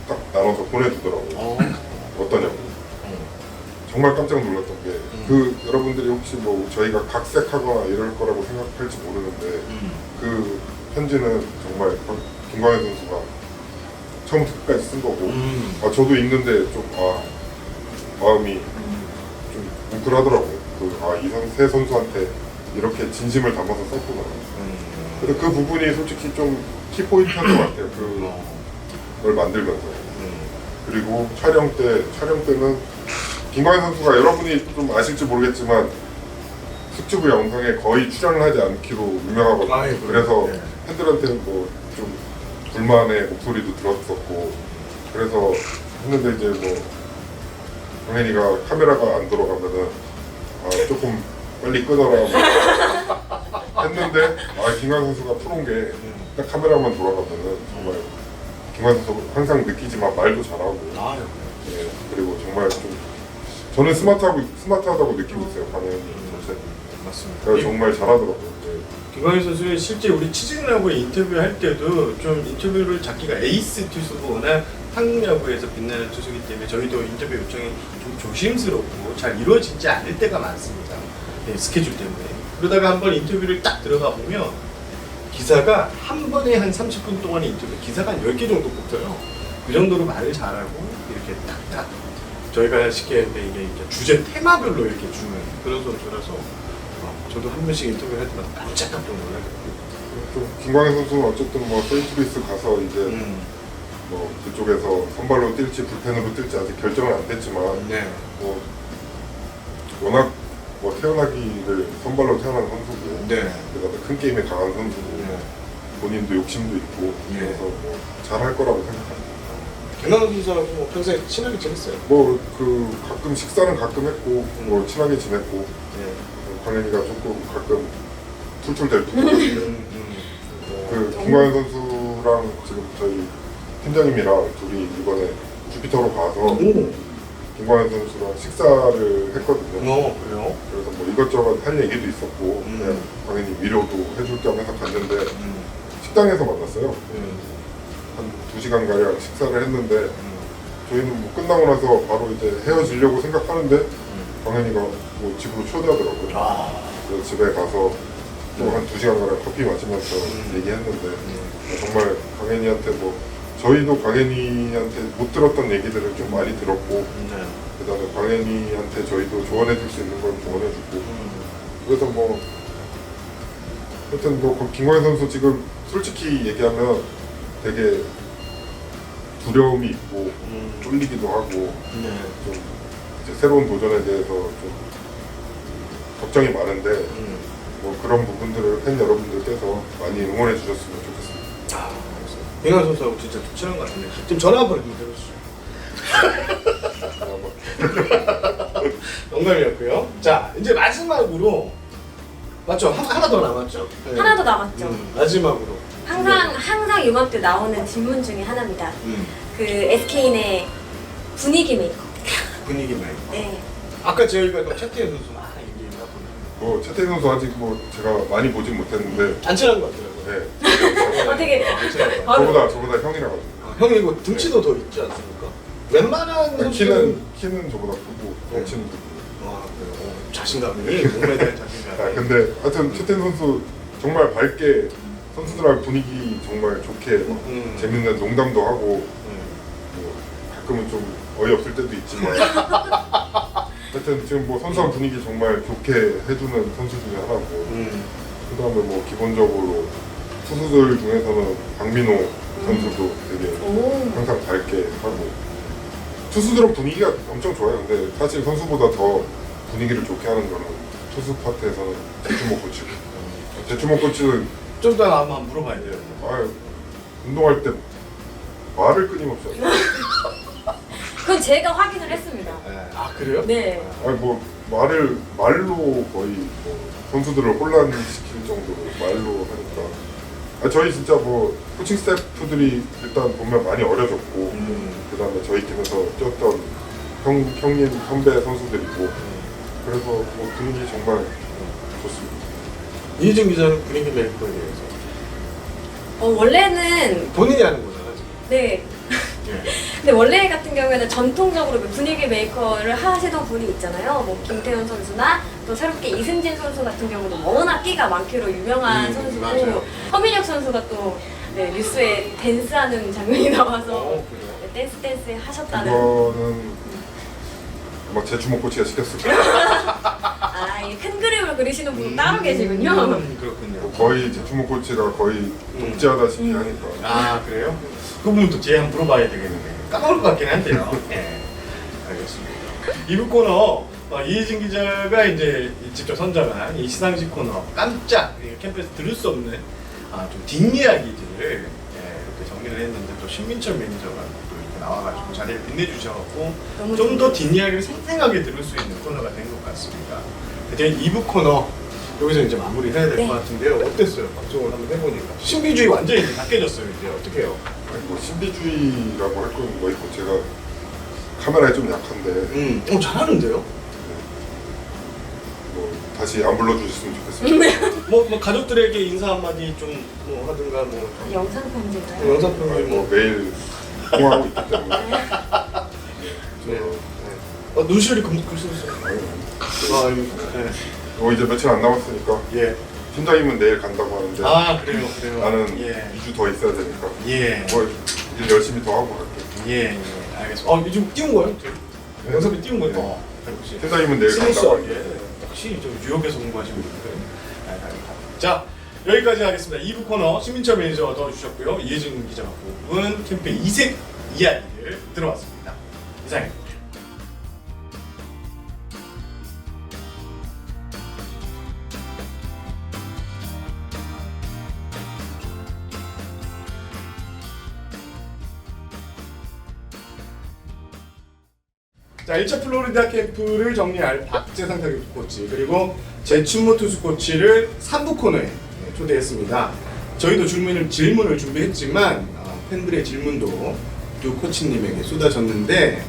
딱 나눠서 보내주더라고요. 어떠냐고. 정말 깜짝 놀랐던 게 그 여러분들이 혹시 뭐 저희가 각색하거나 이럴 거라고 생각할지 모르는데 그 편지는 정말 김광현 선수가 처음부터 끝까지 쓴 거고 저도 읽는데 좀 마음이 좀 뭉클하더라고요. 이 세 선수한테 이렇게 진심을 담아서 썼구나. 그래서 그 부분이 솔직히 좀 키포인트였던 것 같아요. 그걸 만들면서. 그리고 촬영 때는 김광현 선수가 여러분이 좀 아실지 모르겠지만 스튜브 영상에 거의 출연을 하지 않기로 유명하거든요. 그래서 팬들한테 뭐 좀 불만의 목소리도 들었었고 그래서 했는데 이제 뭐 광현이가 카메라가 안 돌아가면은 조금 빨리 끊어라 뭐 했는데 김광현 선수가 프로인 게 딱 카메라만 돌아가면은 정말 김광현 선수 항상 느끼지만 말도 잘하고 그리고 정말 좀 저는 스마트하다고 느끼고 있어요. 광현이 맞습니다. 그래서 정말 잘하더라고요. 김광현 선수는 실제 우리 치즈야구 인터뷰할 때도 좀 인터뷰를 잡기가 에이스 투수고 워낙 한국 야구에서 빛나는 투수이기 때문에 저희도 인터뷰 요청이 좀 조심스럽고 잘 이루어지지 않을 때가 많습니다. 스케줄 때문에. 그러다가 한번 인터뷰를 딱 들어가 보면 기사가 한 번에 한 30분 동안의 인터뷰 기사가 한 10개 정도 붙어요. 그 정도로 말을 잘하고 이렇게 딱딱 저희가 쉽게 이게 주제 테마별로 이렇게 주는 그런 선수라서 저도 한 번씩 인터뷰를 할 때마다 깜짝 놀라요. 좀 김광현 선수는 어쨌든 뭐 세인트루이스 가서 이제 뭐 그쪽에서 선발로 뛸지 불펜으로 뛸지 아직 결정은 안 됐지만 네. 뭐 워낙 뭐 태어나기를 선발로 태어난 선수고 네. 그다음에 큰 게임에 강한 선수고 네. 본인도 욕심도 있고 네. 그래서 뭐 잘할 거라고 생각합니다. 김광현 선수하고 뭐 평소에 친하게 지냈어요? 뭐 그 가끔 식사는 가끔 했고 뭐 친하게 지냈고 네. 광현이가 조금 가끔 툴툴댈 때 그 김광현 선수랑 지금 저희 팀장님이랑 둘이 이번에 주피터로 가서 김광현 선수랑 식사를 했거든요. 그래요? 그래서 뭐 이것저것 할 얘기도 있었고 그냥 당연히 위로도 해줄 겸 해서 갔는데 식당에서 만났어요. 한 2시간 가량 식사를 했는데 저희는 뭐 끝나고 나서 바로 이제 헤어지려고 생각하는데 광현이가 뭐 집으로 초대하더라고요. 그래서 집에 가서 또 한 2시간 가량 커피 마시면서 얘기했는데 정말 광현이한테 뭐 저희도 광현이한테 못 들었던 얘기들을 좀 많이 들었고 그다음에 광현이한테 저희도 조언해줄 수 있는 걸 조언해주고 그래서 뭐 하여튼 뭐 김광현 선수 지금 솔직히 얘기하면 되게 두려움이 있고 쫄리기도 하고 좀 이제 새로운 도전에 대해서 좀 걱정이 많은데 뭐 그런 부분들을 팬 여러분들께서 많이 응원해 주셨으면 좋겠습니다. 김광현 선수하고 진짜 친한 것 같은데 지금 전화 한번 해주시죠. 농담이었고요. 자 이제 마지막으로 맞죠? 하나 더 남았죠? 네. 하나 더 남았죠. 마지막으로 항상 이맘때 나오는 질문 중에 하나입니다. 그 SK 내 분위기 메이커. 분위기 말고. 네. 아까 저희가 차태현 선수 막 얘기하고 뭐 차태현 선수 아직 뭐 제가 많이 보진 못했는데 안 친한 것 같더라고요. 네. 되게 안 친한 것 같아요. 저보다 형이라 가지고 형이 이거 등치도 더 있지 않습니까? 웬만한 선수들은 키는 저보다 크고 덩치는 크고. 와 그래요. 자신감이 몸에 대한 자신감. 아 근데 하여튼 차태현 선수 정말 밝게 선수들하고 분위기 정말 좋게 막 재밌는 농담도 하고 뭐 가끔은 좀 어이없을 때도 있지만 하여튼 지금 뭐 선수한 분위기 정말 좋게 해주는 선수 중에 하나고 그 다음에 뭐 기본적으로 투수들 중에서는 박민호 선수도 되게 항상 밝게 하고 투수들은 분위기가 엄청 좋아요. 근데 사실 선수보다 더 분위기를 좋게 하는 거는 투수 파트에서는 제주목 코치고 제주목 코치는 좀 더 한번 물어봐야 돼요. 아유, 운동할 때 말을 끊임없이 하죠. 그건 제가 확인을 했습니다. 네. 아 그래요? 네. 아니 뭐 말로 거의 뭐 선수들을 혼란시킬 정도로 말로 하니까 저희 진짜 뭐 코칭 스태프들이 일단 보면 많이 어려졌고 그다음에 저희 팀에서 뛰었던 형님 선배 선수들이고 그래서 뭐 분위기 정말 좋습니다. 이희정 기자는 분위기 메이커에 대해서 원래는 본인이 하는 거잖아요. 네. 예. 근데 원래 같은 경우에는 전통적으로 그 분위기 메이커를 하시던 분이 있잖아요. 뭐 김태현 선수나 또 새롭게 이승진 선수 같은 경우도 워낙 끼가 많기로 유명한 선수고 맞아요. 허민혁 선수가 또 네, 뉴스에 댄스하는 장면이 나와서 그래요? 네, 댄스 하셨다는. 이거는 아마 제주목 코치가 시켰을 거예요. 이 큰 그림을 그리시는 분은 따로 계시군요. 그렇군요. 거의 제주목 코치가 거의 독재하다시피 하니까. 아 그래요? 그 부분도 뒤에 한번 물어봐야 되겠는데 까먹을 것 같긴 한데요. 네, 알겠습니다. 2부 코너 이희진 기자가 이제 직접 선정한 이 시상식 코너 깜짝 캠프에서 들을 수 없는 좀 뒷이야기들을 이렇게 정리를 했는데 또 신민철 매니저가 또 이렇게 나와가지고 자리를 빛내주셔갖고 좀 더 뒷이야기를 생생하게 들을 수 있는 코너가 된 것 같습니다. 이제 2부 코너 여기서 이제 마무리해야 될 것 같은데요. 어땠어요? 방송을 한번 해보니까 신비주의 완전히 다 깨졌어요. 이제 어떻게 해요? 아니 뭐 신비주의라고 할 건 뭐 있고 제가 카메라에 좀 약한데 잘하는데요? 뭐 다시 안 불러주셨으면 좋겠습니다. 뭐 가족들에게 인사 한마디 좀 뭐 하든가 뭐 영상 편지가요? 영상 편지 뭐 매일 통화하고 있기 때문에 눈시울이 금슬슬 이제 며칠 안 남았으니까 예. 팀장님은 내일 간다고 하는데 그래요. 나는 예. 2주 더 있어야 되니까 예. 뭐 일 열심히 더 하고 갈게. 예. 알겠습니다. 요즘 띄운 거예요? 영상이 띄운 거예요? 역시 팀장님은 내일 스무스 간다고 하게 하는데 역시 좀 뉴욕에서 공부하신 분들. 자, 여기까지 하겠습니다. 2부 코너 신민철 매니저가 도와주셨고요. 이혜진 기자가 뽑은 캠페인 이색 이야기를 들어봤습니다. 이상입니다. 자, 1차 플로리다 캠프를 정리할 박재상 타격 코치 그리고 제춘모 투수 코치를 3부 코너에 초대했습니다. 저희도 질문을 준비했지만 팬들의 질문도 두 코치님에게 쏟아졌는데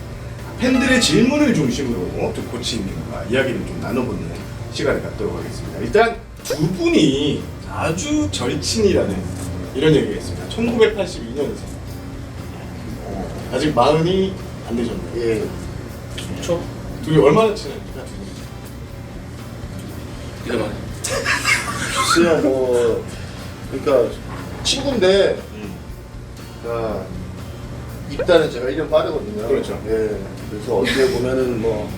팬들의 질문을 중심으로 두 코치님과 이야기를 좀 나눠보는 시간을 갖도록 하겠습니다. 일단 두 분이 아주 절친이라는 이런 얘기가 있습니다. 1982년생 아직 40이 안 되셨나요? 예. 그렇죠? 둘이 얼마나 친합니까? 이러면 글쎄요, 뭐, 그러니까 친구인데, 입단은 제가 1년 빠르거든요. 그렇죠. 예. 그래서 어떻게 보면은 뭐,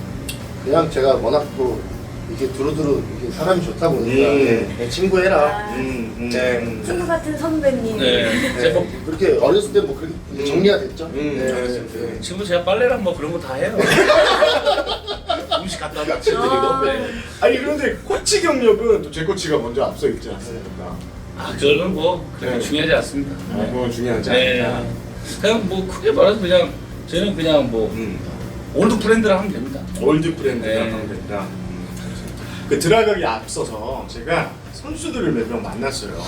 그냥 제가 워낙 또 이렇게 두루두루 이렇게 사람이 좋다 보니까, 예, 친구해라. 네. 친구 같은 선배님. 네. 네. 그렇게 어렸을 때 뭐 그렇게 이제 정리가 됐죠. 알겠습니다. 친구 제가 빨래랑 뭐 그런 거 다 해요. 음식 갖다 놔드리고. 네. 아니 그런데 코치 경력은 또 제 코치가 먼저 앞서 있지 않습니까? 아, 그거는 뭐 그렇게 네. 중요하지 않습니다. 그건 중요하지 네. 않다. 그냥 뭐 크게 말해서 그냥 저는 그냥 뭐 올드 프렌드라 하면 됩니다. 올드 브랜드가 네. 하면 된다. 그 들어가기 앞서서 제가 선수들을 몇 명 만났어요.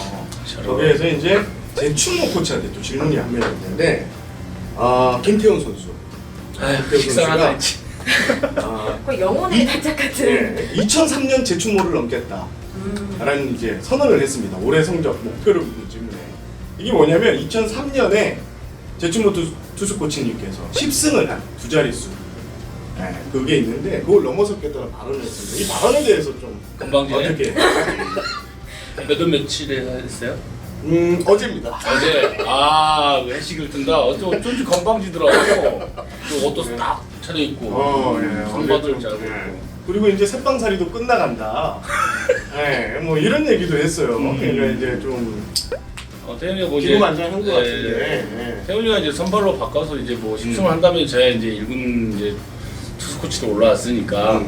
거기에서 이제 제춘모 코치한테 또 질문이 한 명 있는데 김태훈 선수. 아휴, 식상하다 했지. 거의 영혼의 달짝 같은. 네, 2003년 제춘모를 넘겠다. 라는 이제 선언을 했습니다. 올해 성적 목표를 묻는 질문에 이게 뭐냐면 2003년에 제춘모 투수 코치님께서 10승을 한 두 자릿수 그게 있는데 그걸 넘어섰겠다는 발언을 했습니다. 이 발언에 대해서 좀 건방지네. 어떻게 몇월 며칠에 했어요? 어제입니다. 어제 회식을 든다. 어쩐지 건방지더라고. 또 옷도 딱 차려입고 선바들 짜고. 그리고 이제 새빵살이도 끝나간다. 뭐 이런 얘기도 했어요. 그러니까 이제 좀 태훈이가 뭐 기고만장한 것 같은데. 태훈이가 이제 선발로 바꿔서 이제 뭐 10승을 한다면 제가 이제 1군 이제 투수 코치로 올라왔으니까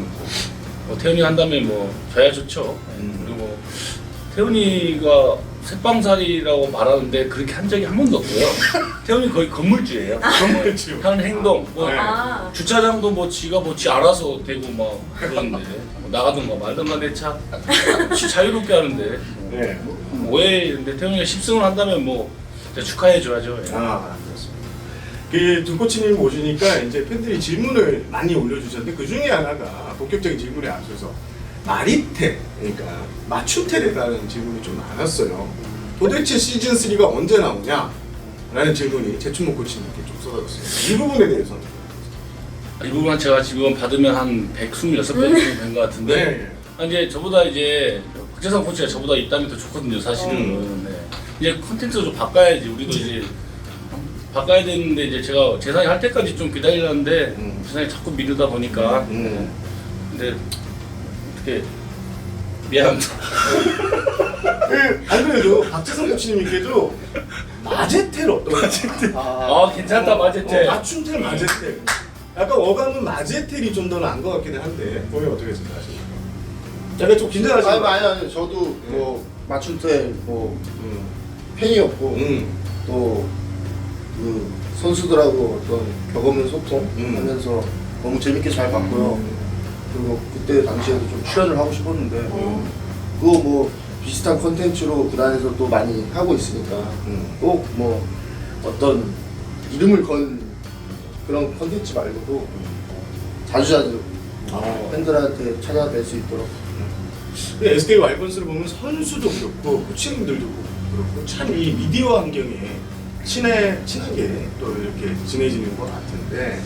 뭐 태훈이가 한다면 뭐 저야 좋죠. 그리고 태훈이가 새빵살이라고 말하는데 그렇게 한 적이 한 번도 없고요. 태훈이 거의 건물주예요. 건물주. 하는 행동. 뭐 주차장도 뭐 지가 뭐 지 알아서 대고 막 그러는데 뭐 나가든가 말든가 내 차 자유롭게 하는데 네. 왜 근데 태훈이가 10승을 한다면 뭐 축하해 줘야죠. 그렇습니다. 그 두 코치님 모시니까 이제 팬들이 질문을 많이 올려주셨는데 그 중에 하나가 본격적인 질문에 앞서서 마리테, 그러니까 맞춤텔에 대한 질문이 좀 많았어요. 도대체 시즌 3가 언제 나오냐? 라는 질문이 제춘모 코치님께 좀 쏟아졌어요. 이 부분에 대해서는 이 부분 제가 지금 받으면 한 126번 된 것 같은데 이제 저보다 이제 박재상 코치가 저보다 입담이 더 좋거든요, 사실은. 네. 이제 컨텐츠를 좀 바꿔야지. 우리도 이제 바꿔야 되는데 이제 제가 재상이 할 때까지 좀 기다리려는데 재상이 자꾸 미루다 보니까 근데 어떻게 미안합니다. 안 그래도 박재성 코치님께도 마제텔 어떤가? 괜찮다 마제텔. 맞춤텔 마제텔. 약간 어감은 마제텔이 좀 더 나은 것 같기는 한데 보면 어떻게 생각하십니까? 약간 좀 긴장하시는 거 아니 저도 뭐 맞춤태 뭐 팬이었고 또 그 선수들하고 어떤 격 없는 소통하면서 너무 재밌게 잘 봤고요. 그리고 그때 당시에도 좀 출연을 하고 싶었는데 그거 뭐 비슷한 컨텐츠로 구단에서 또 많이 하고 있으니까 꼭 뭐 어떤 이름을 건 그런 컨텐츠 말고도 자주자주 팬들한테 찾아뵐 수 있도록. SK 와이번스를 보면 선수도 그렇고 코치님들도 그렇고 참 이 미디어 환경에 친하게 또 이렇게 지내지는 것 같은데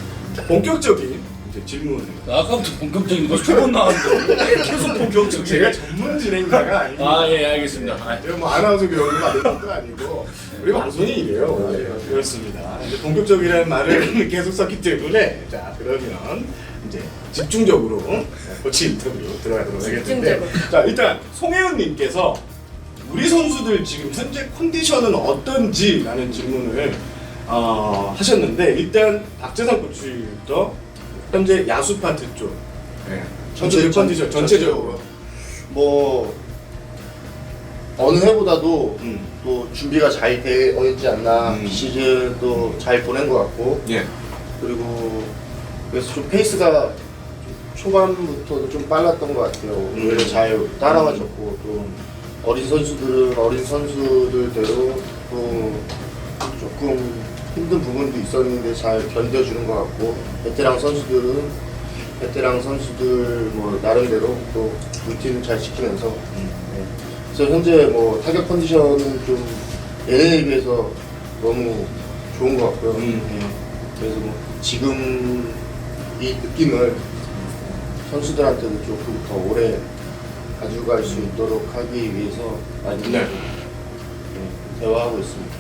본격적인 이제 질문을 아까부터 본격적인 거 두번 나왔는데 계속 본격적인. 제가 전문 진행자가 아니고 예 알겠습니다. 제가 뭐 아나운서 교육을 받은 것도 아니고 우리 방송이 이래요. 그렇습니다. 이제 본격적이라는 말을 계속 썼기 때문에 자 그러면 이제 집중적으로 코치 인터뷰 들어가도록 하겠는데, 집중적으로. 자 일단 송혜은님께서 우리 선수들 지금 현재 컨디션은 어떤지라는 질문을 하셨는데, 일단 박재상 코치부터 현재 야수 파트 쪽 선수들 컨디션 전체적으로 뭐 어느 해보다도 또 준비가 잘 되어 있지 않나. 비시즌도 잘 보낸 것 같고, 예. 그리고 그래서 좀 페이스가 초반부터도 좀 빨랐던 것 같아요. 오히려 잘 따라와줬고, 또 어린 선수들은 어린 선수들대로 또 조금 힘든 부분도 있었는데 잘 견뎌주는 것 같고, 베테랑 선수들은 베테랑 선수들 뭐 나름대로 또 루틴을 잘 지키면서 네. 그래서 현재 뭐 타격 컨디션은 좀 예년에 비해서 너무 좋은 것 같고요. 네. 그래서 뭐 지금 이 느낌을 선수들한테도 조금 더 오래 가져갈 수 있도록 하기 위해서 많이 네. 대화하고 있습니다.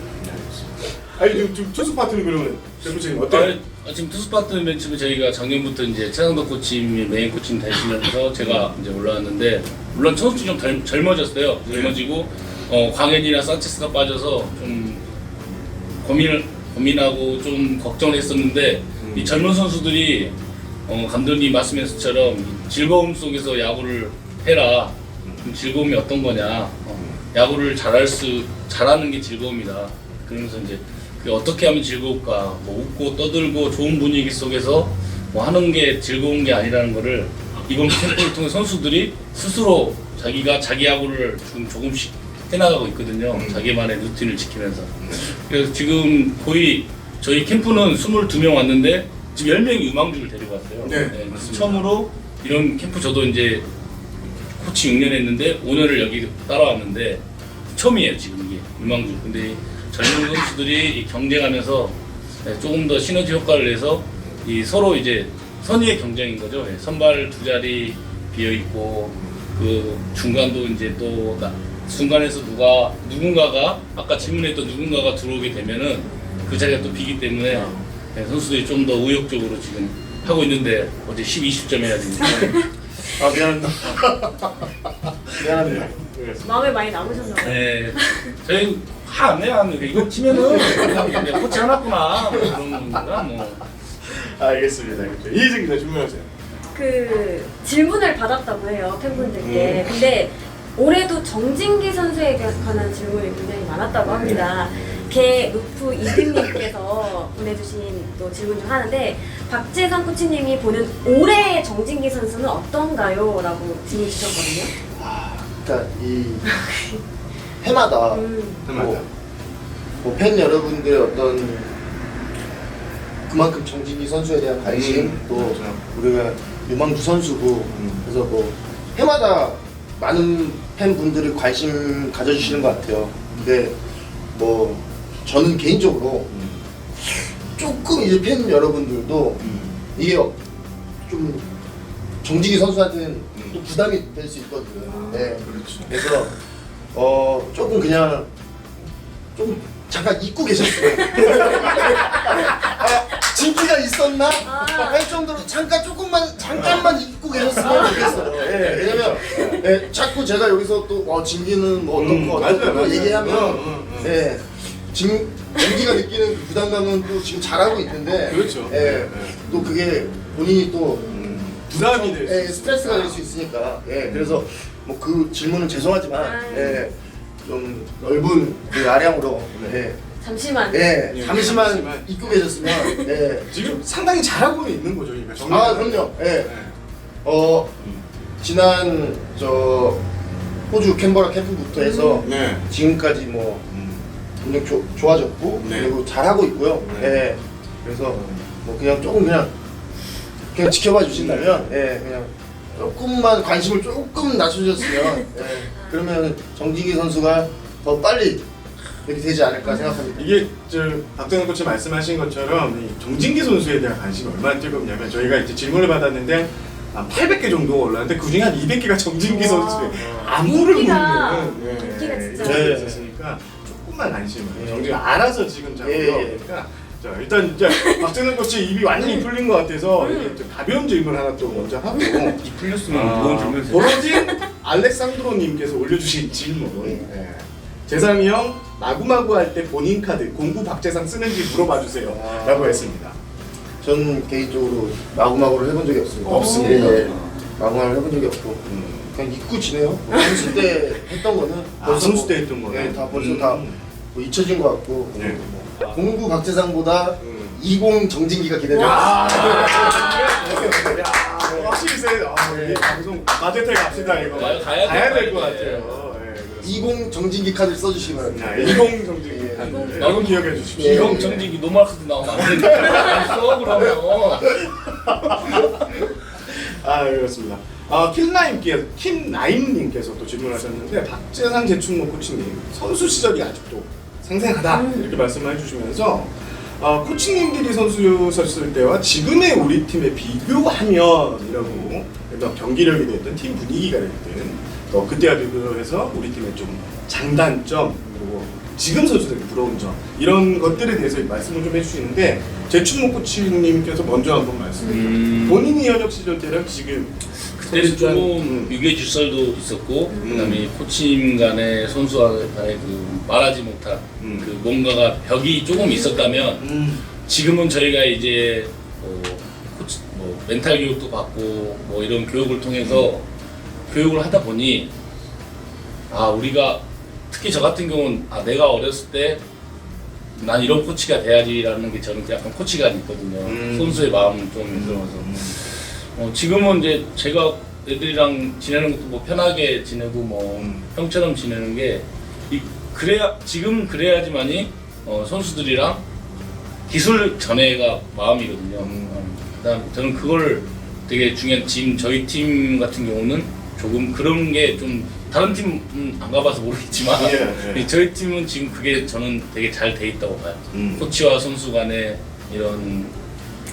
아니 지금 투수 파트는 그러면 대표님 어때요? 지금 투수 파트 매치는 저희가 작년부터 이제 최상덕 코치님이 메인 코치님 되시면서 제가 이제 올라왔는데, 물론 선수 좀 젊어졌어요. 젊어지고 광현이나 산체스가 빠져서 좀 고민하고 좀 걱정을 했었는데, 이 젊은 선수들이 감독님 말씀하셨처럼 즐거움 속에서 야구를 해라. 즐거움이 어떤 거냐? 야구를 잘하는 게 즐거움이다. 그러면서 이제 그게 어떻게 하면 즐거울까? 뭐 웃고 떠들고 좋은 분위기 속에서 뭐 하는 게 즐거운 게 아니라는 거를 이번 캠프를 통해 선수들이 스스로 자기가 자기 야구를 지금 조금씩 해나가고 있거든요. 자기만의 루틴을 지키면서. 그래서 지금 거의 저희 캠프는 22명 왔는데 지금 10명이 유망주를 데리고 왔어요. 네, 그래서 처음으로 이런 캠프 저도 이제 코치 6년 했는데 5년을 여기 따라왔는데 처음이에요 지금 이게 유망주. 근데 젊은 선수들이 경쟁하면서 조금 더 시너지 효과를 내서 이 서로 이제 선의의 경쟁인 거죠. 선발 2자리 비어 있고 그 중간도 이제 또 중간에서 누군가가 아까 질문했던 누군가가 들어오게 되면은 그 자리가 또 비기 때문에 선수들이 좀 더 의욕적으로 지금 하고 있는데 어제 10-20점 해야지. 아 미안합니다. 미안합니다. 마음에 많이 남으셨나 봐요. 네, 저희 화 안 내요. 이거 치면은 그냥 코치 해놨구나 그런 건가 뭐. 알겠습니다. 이희진 기자 질문하세요. 그 질문을 받았다고 해요, 팬분들께. 근데 올해도 정진기 선수에 관한 질문이 굉장히 많았다고 합니다. 개 루프 이등님께서 보내주신 또 질문 중 하는데, 박재상 코치님이 보는 올해의 정진기 선수는 어떤가요? 라고 질문 주셨거든요. 그러니까 이 해마다 팬 여러분들의 어떤 그만큼 정진기 선수에 대한 관심, 또 그렇죠. 우리가 유망주 선수고, 그래서 뭐 해마다 많은 팬분들이 관심 가져주시는 것 같아요. 근데 뭐 저는 개인적으로 조금 이제 팬 여러분들도 이게 좀 정진기 선수한테는 또 부담이 될 수 있거든요. 네. 그렇죠. 그래서 조금 그냥 좀 잠깐 잊고 계셨어요. 진기가 있었나? 할 정도로 잠깐만 잊고 계셨으면 좋겠어요. 예, 왜냐면 자꾸 제가 여기서 또 진기는 뭐 어떻고 맞아요. 얘기하면 진기가 느끼는 그 부담감은 또 지금 잘하고 있는데, 그렇죠. 또 그게 본인이 또 부담이 될 수 있어요. 스트레스가 될 수 있으니까. 그래서 뭐 그 질문은 죄송하지만 좀 넓은 그 아량으로 잠시만. 잠시만 잊고 계셨으면. 지금 상당히 잘하고 있는 거죠, 그러니까. 그럼요. 지난 호주 캔버라 캠프부터 해서 지금까지 뭐 굉장히 좋아졌고, 그리고 잘하고 있고요. 그래서 뭐 그냥 조금 그냥 지켜봐 주신다면, 그냥 조금만 관심을 조금 낮춰주셨으면, 그러면 정진기 선수가 더 빨리 이렇게 되지 않을까 생각합니다. 이게 박정현 코치 말씀하신 것처럼 이 정진기 선수에 대한 관심이 얼마나 뜨겁냐면, 저희가 이제 질문을 받았는데 800개 정도 올랐는데 그 중에 한 200개가 정진기 선수의 안무를 묻는 인기가 진짜 있었으니까 조금만 안심을. 정진이가 알아서 지금 자꾸 그러니까 자, 일단 이제 박재선 코치 입이 완전히 풀린 것 같아서 이제 좀 가벼운 질문 하나 또 먼저 하고 이 풀렸으면 무거운 질문 해주세요. 보로진 알렉산드로님께서 올려주신 질문. 재상이 형 마구마구 할 때 본인 카드 공구 박재상 쓰는지 물어봐 주세요. 라고 했습니다. 전 개인적으로 마구마구를 해본 적이 없습니다. 없습니다. 예, 예. 마구마구를 해본 적이 없고 그냥 잊고 지내요. 선수 때 했던 거는 선수 때 했던 거는? 네, 다 벌써 다 뭐 잊혀진 것 같고 네. 뭐 공구 박재상보다 20 정진기가 기대돼요. 야, 확실히 세. 이 방송 마제테 갑시다 이거. 가야 될 것 돼. 같아요. 예, 그렇습니다. 20 정진기 카드 써주시기 바랍니다. 20 정도 나도 기억해 주십시오. 이형 정직이 노마크도 나오면 안 되니까 써 그러면. 그렇습니다. 킴나임님께서 또 질문하셨는데 박재상 제충모 코치님 선수 시절이 아직도 생생하다 이렇게 말씀을 해주시면서 코치님들이 선수였을 때와 지금의 우리 팀의 비교하면이라고 그러니까 경기력이 됐든 팀 분위기가 됐든 또 그때와 비교해서 우리 팀의 좀 장단점 그리고 지금 선수들이 부러운 점 이런 것들에 대해서 말씀을 좀 해주시는데 제충모 코치님께서 먼저 한번 말씀해 주세요. 본인이 현역 시절 때랑 지금 그때는 조금 유교 질설도 있었고 그다음에 코치님 간의 선수와의 그 말하지 못한 그 뭔가가 벽이 조금 있었다면 지금은 저희가 이제 코치, 멘탈 교육도 받고 뭐 이런 교육을 통해서 교육을 하다 보니 우리가 특히 저 같은 경우는 내가 어렸을 때 난 이런 코치가 돼야지라는 게 저는 약간 코치가 있거든요. 선수의 마음을 좀 들어서 지금은 이제 제가 애들이랑 지내는 것도 뭐 편하게 지내고 뭐 형처럼 지내는 게 지금 그래야지만이 선수들이랑 기술 전해가 마음이거든요. 그다음 저는 그걸 되게 중요한 지금 저희 팀 같은 경우는 조금 그런 게 좀 다른 팀 안 가봐서 모르겠지만 예. 저희 팀은 지금 그게 저는 되게 잘 돼 있다고 봐요. 코치와 선수 간의 이런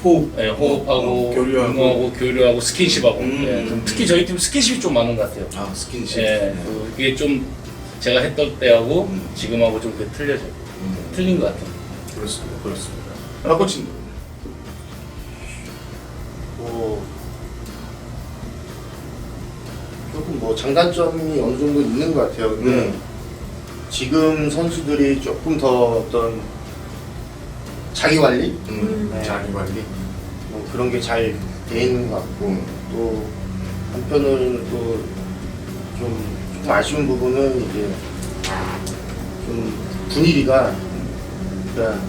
호흡하고 교류하고. 교류하고 스킨십하고 좀 특히 저희 팀 스킨십이 좀 많은 것 같아요. 스킨십. 그게 좀 제가 했던 때하고 지금하고 좀 그게 틀린 것 같아요. 그렇습니다. 코치님. 조금 뭐 장단점이 어느 정도 있는 것 같아요. 근데 지금 선수들이 조금 더 어떤 자기 관리, 자기 관리. 뭐 그런 게 잘 돼 있는 것 같고 또 한편으로는 또 좀 아쉬운 부분은 이제 좀 분위기가 그러니까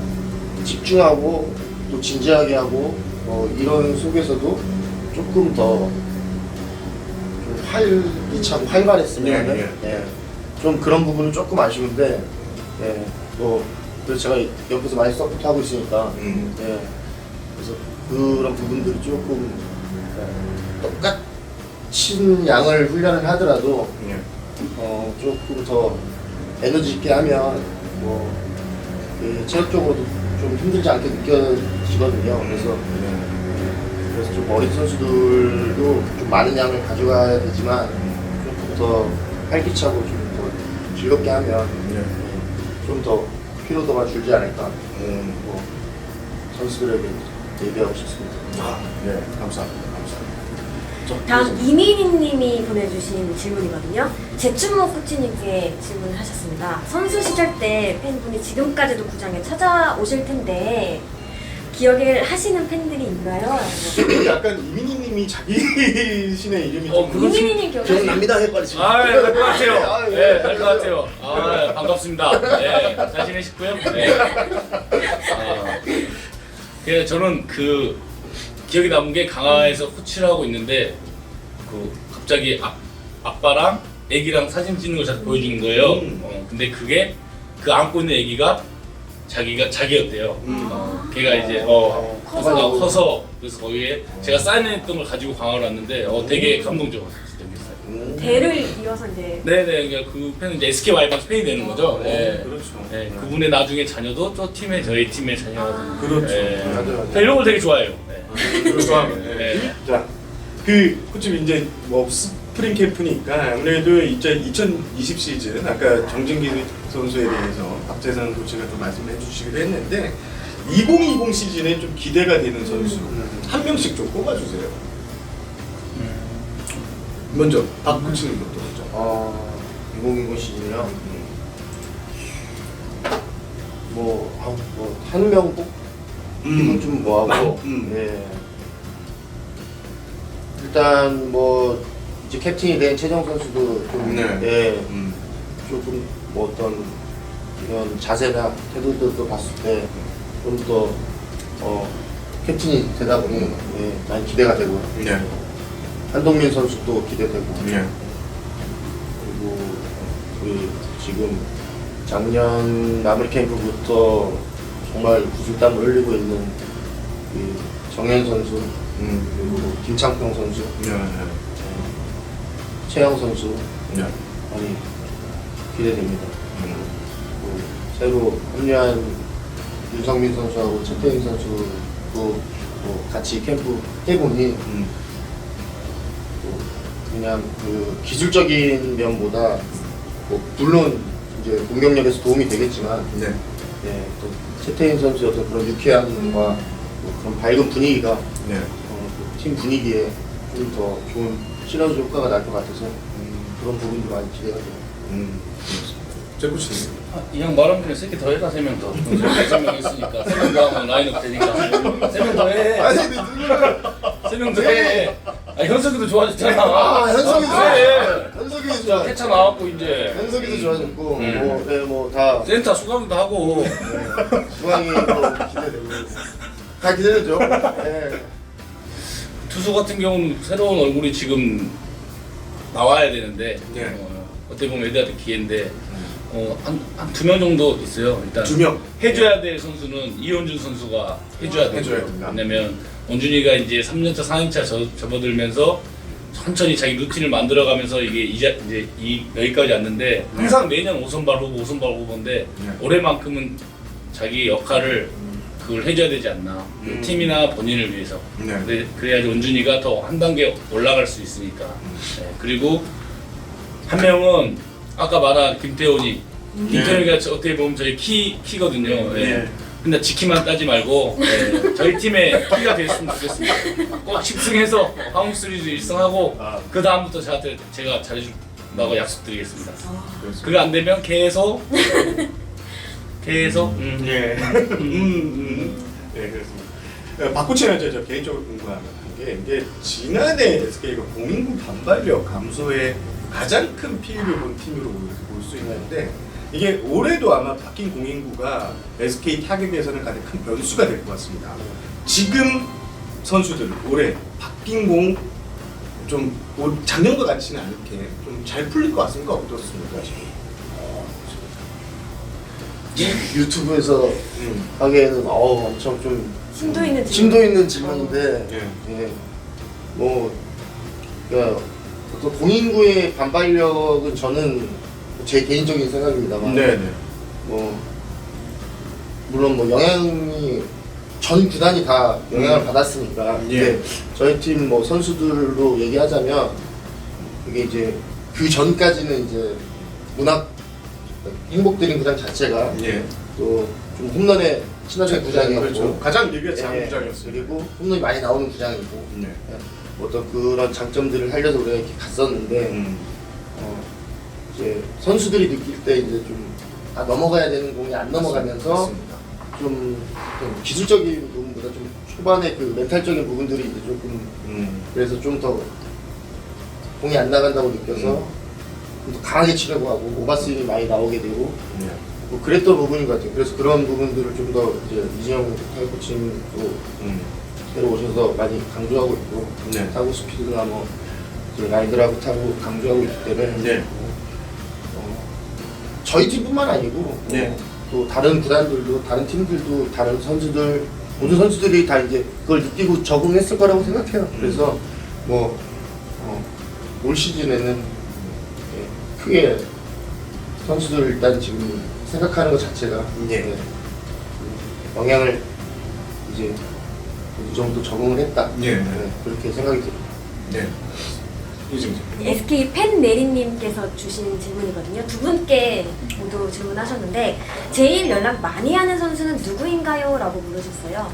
집중하고 또 진지하게 하고 이런 속에서도 조금 더 활기차고 활발했으면 좀 그런 부분은 조금 아쉬운데 뭐 그래서 제가 옆에서 많이 서포트하고 있으니까 그래서 그런 부분들이 조금 똑같은 양을 훈련을 하더라도 조금 더 에너지 있게 하면 뭐 체력적으로도 좀 힘들지 않게 느껴지거든요. 그래서 좀 어린 선수들도 좀 많은 양을 가져가야 되지만 조금 더 활기차고 좀 더 즐겁게 하면 좀 더 피로도가 줄지 않을까 뭐 선수들에게 얘기하고 싶습니다. 감사합니다. 다음 이민희님이 보내주신 질문이거든요. 제춘모 코치님께 질문을 하셨습니다. 선수 시절 때 팬분이 지금까지도 구장에 찾아오실 텐데 기억을 하시는 팬들이 있나요? 약간 이민희님이 자기신의 이름이 이민희님 기억납니다. 해빨리 지금. 할 것 같아요. 네, 할 것 같아요. 반갑습니다. 네, 잘 지내시고요. 네. 그래서 저는 그 기억에 남은 게 강화에서 코치를 하고 있는데 그 갑자기 아빠랑 애기랑 사진 찍는 걸 자꾸 보여주는 거예요. 근데 그게 그 안고 있는 애기가 자기였대요. 걔가 이제 커서 그래서 거기에 제가 사인했던 걸 가지고 강화를 왔는데 되게 감동적으로 생겼어요. 대를 이어서 이제 네네, 그러니까 그 팬은 이제 SK 와이번스 팬이 되는 거죠. 네. 그렇죠. 네, 그분의 나중에 자녀도 저희 팀의 자녀가 되는. 그렇죠. 네. 맞아요. 이런 걸 되게 좋아해요. 네. 네. 자, 코치 이제 뭐 스프링 캠프니까 아무래도 2020 시즌 아까 정진기 선수에 대해서 박재상 코치가 좀 말씀을 해주시기도 했는데 2020 시즌에 좀 기대가 되는 선수 한 명씩 좀 꼽아주세요. 먼저 박구치님부터 먼저. 2020 시즌이요. 한 명 꼭 이건 좀 뭐하고. 예. 일단 뭐 이제 캡틴이 된 최정 선수도 좀 예. 조금 뭐 어떤 이런 자세나 태도들도 봤을 때 좀 더 캡틴이 되다 보니 예, 많이 기대가 되고요. 네. 한동민 선수도 기대되고. 네. 그리고 지금 작년 마무리 캠프부터 정말 구슬땀을 흘리고 있는 정현 선수, 그리고 김창평 선수, 최영 선수 많이 기대됩니다. 그리고 새로 합류한 윤성민 선수하고 최태인 선수도 뭐 같이 캠프 해보니 그냥 그 기술적인 면보다 뭐 물론 이제 공격력에서 도움이 되겠지만 네. 예, 또 최태인 선수의 어떤 그런 유쾌함과 뭐 그런 밝은 분위기가 네. 팀 분위기에 좀 더 좋은 시너지 효과가 날 것 같아서 그런 부분도 많이 기대가 돼요. 제쿠치님. 이형 말하면 그냥 세개 더 해라 3명 더. 3명 있으니까 3명 더 하면 라인업 되니까 3명 더 해. 3명 더 해. 현석이도 좋아졌잖아. 현석이도 그래. 현석이도 좋아. 해차 나왔고 이제 현석이도 좋아졌고 뭐다 센터 수강도 하고. 중앙이 기대되고 다 기대되죠. 예. 투수 같은 경우는 새로운 얼굴이 지금 나와야 되는데 네. 어떻게 보면 애들한테 기회인데 한 2명 정도 있어요. 일단 2명 해줘야 될 선수는 이현준 선수가 해줘야 돼요. 해줘야 됩니다. 왜냐면 원준이가 이제 3년차 4년차 접어들면서 천천히 자기 루틴을 만들어가면서 이게 이제 여기까지 왔는데 항상 매년 5선발 후보 5선발 후보인데 올해만큼은 자기 역할을 그걸 해줘야 되지 않나. 팀이나 본인을 위해서. 그래야지 원준이가 더 한 단계 올라갈 수 있으니까. 네. 그리고 한 명은 아까 말한 김태훈이. 김태훈이가 어떻게 보면 저희 키거든요. 네. 근데 지키만 따지 말고 저희 팀의 키가 됐으면 좋겠습니다. 꼭 10승해서 하움 시리즈 1승하고 그 다음부터 제가 잘해준다고 약속드리겠습니다. 그게 안 되면 계속 예. 네, 그렇습니다. 박구치는 저 개인적으로 궁금한 게 이게 지난해 SK가 공인구 반발력 감소에 가장 큰 피해를 본 팀으로 볼 수 있는데 이게 올해도 아마 바뀐 공인구가 SK 타격에서는 가장 큰 변수가 될 것 같습니다. 지금 선수들 올해 바뀐 공 좀 작년과 같지는 않게 좀 잘 풀릴 것 같습니까? 어떻습니까 지금? 유튜브에서 하기에는 엄청 좀 심도 있는 질문인데 뭐 그러니까 어떤 공인구의 반발력은 저는 제 개인적인 생각입니다만 뭐 물론 뭐 영향이 전 구단이 다 영향을 받았으니까 근데 저희 팀 뭐 선수들로 얘기하자면 이게 이제 그 전까지는 이제 문학 행복드림 구장 자체가 또 좀 홈런에 친화적 구장이었고 그렇죠. 가장 리그가 작은 구장이었어요. 그리고 홈런이 많이 나오는 구장이고 어떤 그런 장점들을 살려서 우리가 이렇게 갔었는데 이제 선수들이 느낄 때 이제 좀 넘어가야 되는 공이 안 넘어가면서 좀 기술적인 부분보다 좀 초반에 그 멘탈적인 부분들이 이제 조금 그래서 좀 더 공이 안 나간다고 느껴서 좀 더 강하게 치려고 하고 오버스윙이 많이 나오게 되고 뭐 그랬던 부분인 것 같아요. 그래서 그런 부분들을 좀 더 이제 이진영 타이코치님도 새로 오셔서 많이 강조하고 있고 타구 스피드나 뭐 라이드라고 타고 강조하고 있기 때문에 저희 팀뿐만 아니고 또 다른 구단들도 다른 팀들도 다른 선수들 모든 선수들이 다 이제 그걸 느끼고 적응했을 거라고 생각해요. 그래서 뭐 올 시즌에는 크게 선수들 일단 지금 생각하는 것 자체가 영향을 이제 이 정도 적응을 했다. 그렇게 생각이 듭니다. 이승재. SK 팬내리님께서 주신 질문이거든요. 두 분께 모두 질문하셨는데 제일 연락 많이 하는 선수는 누구인가요? 라고 물으셨어요.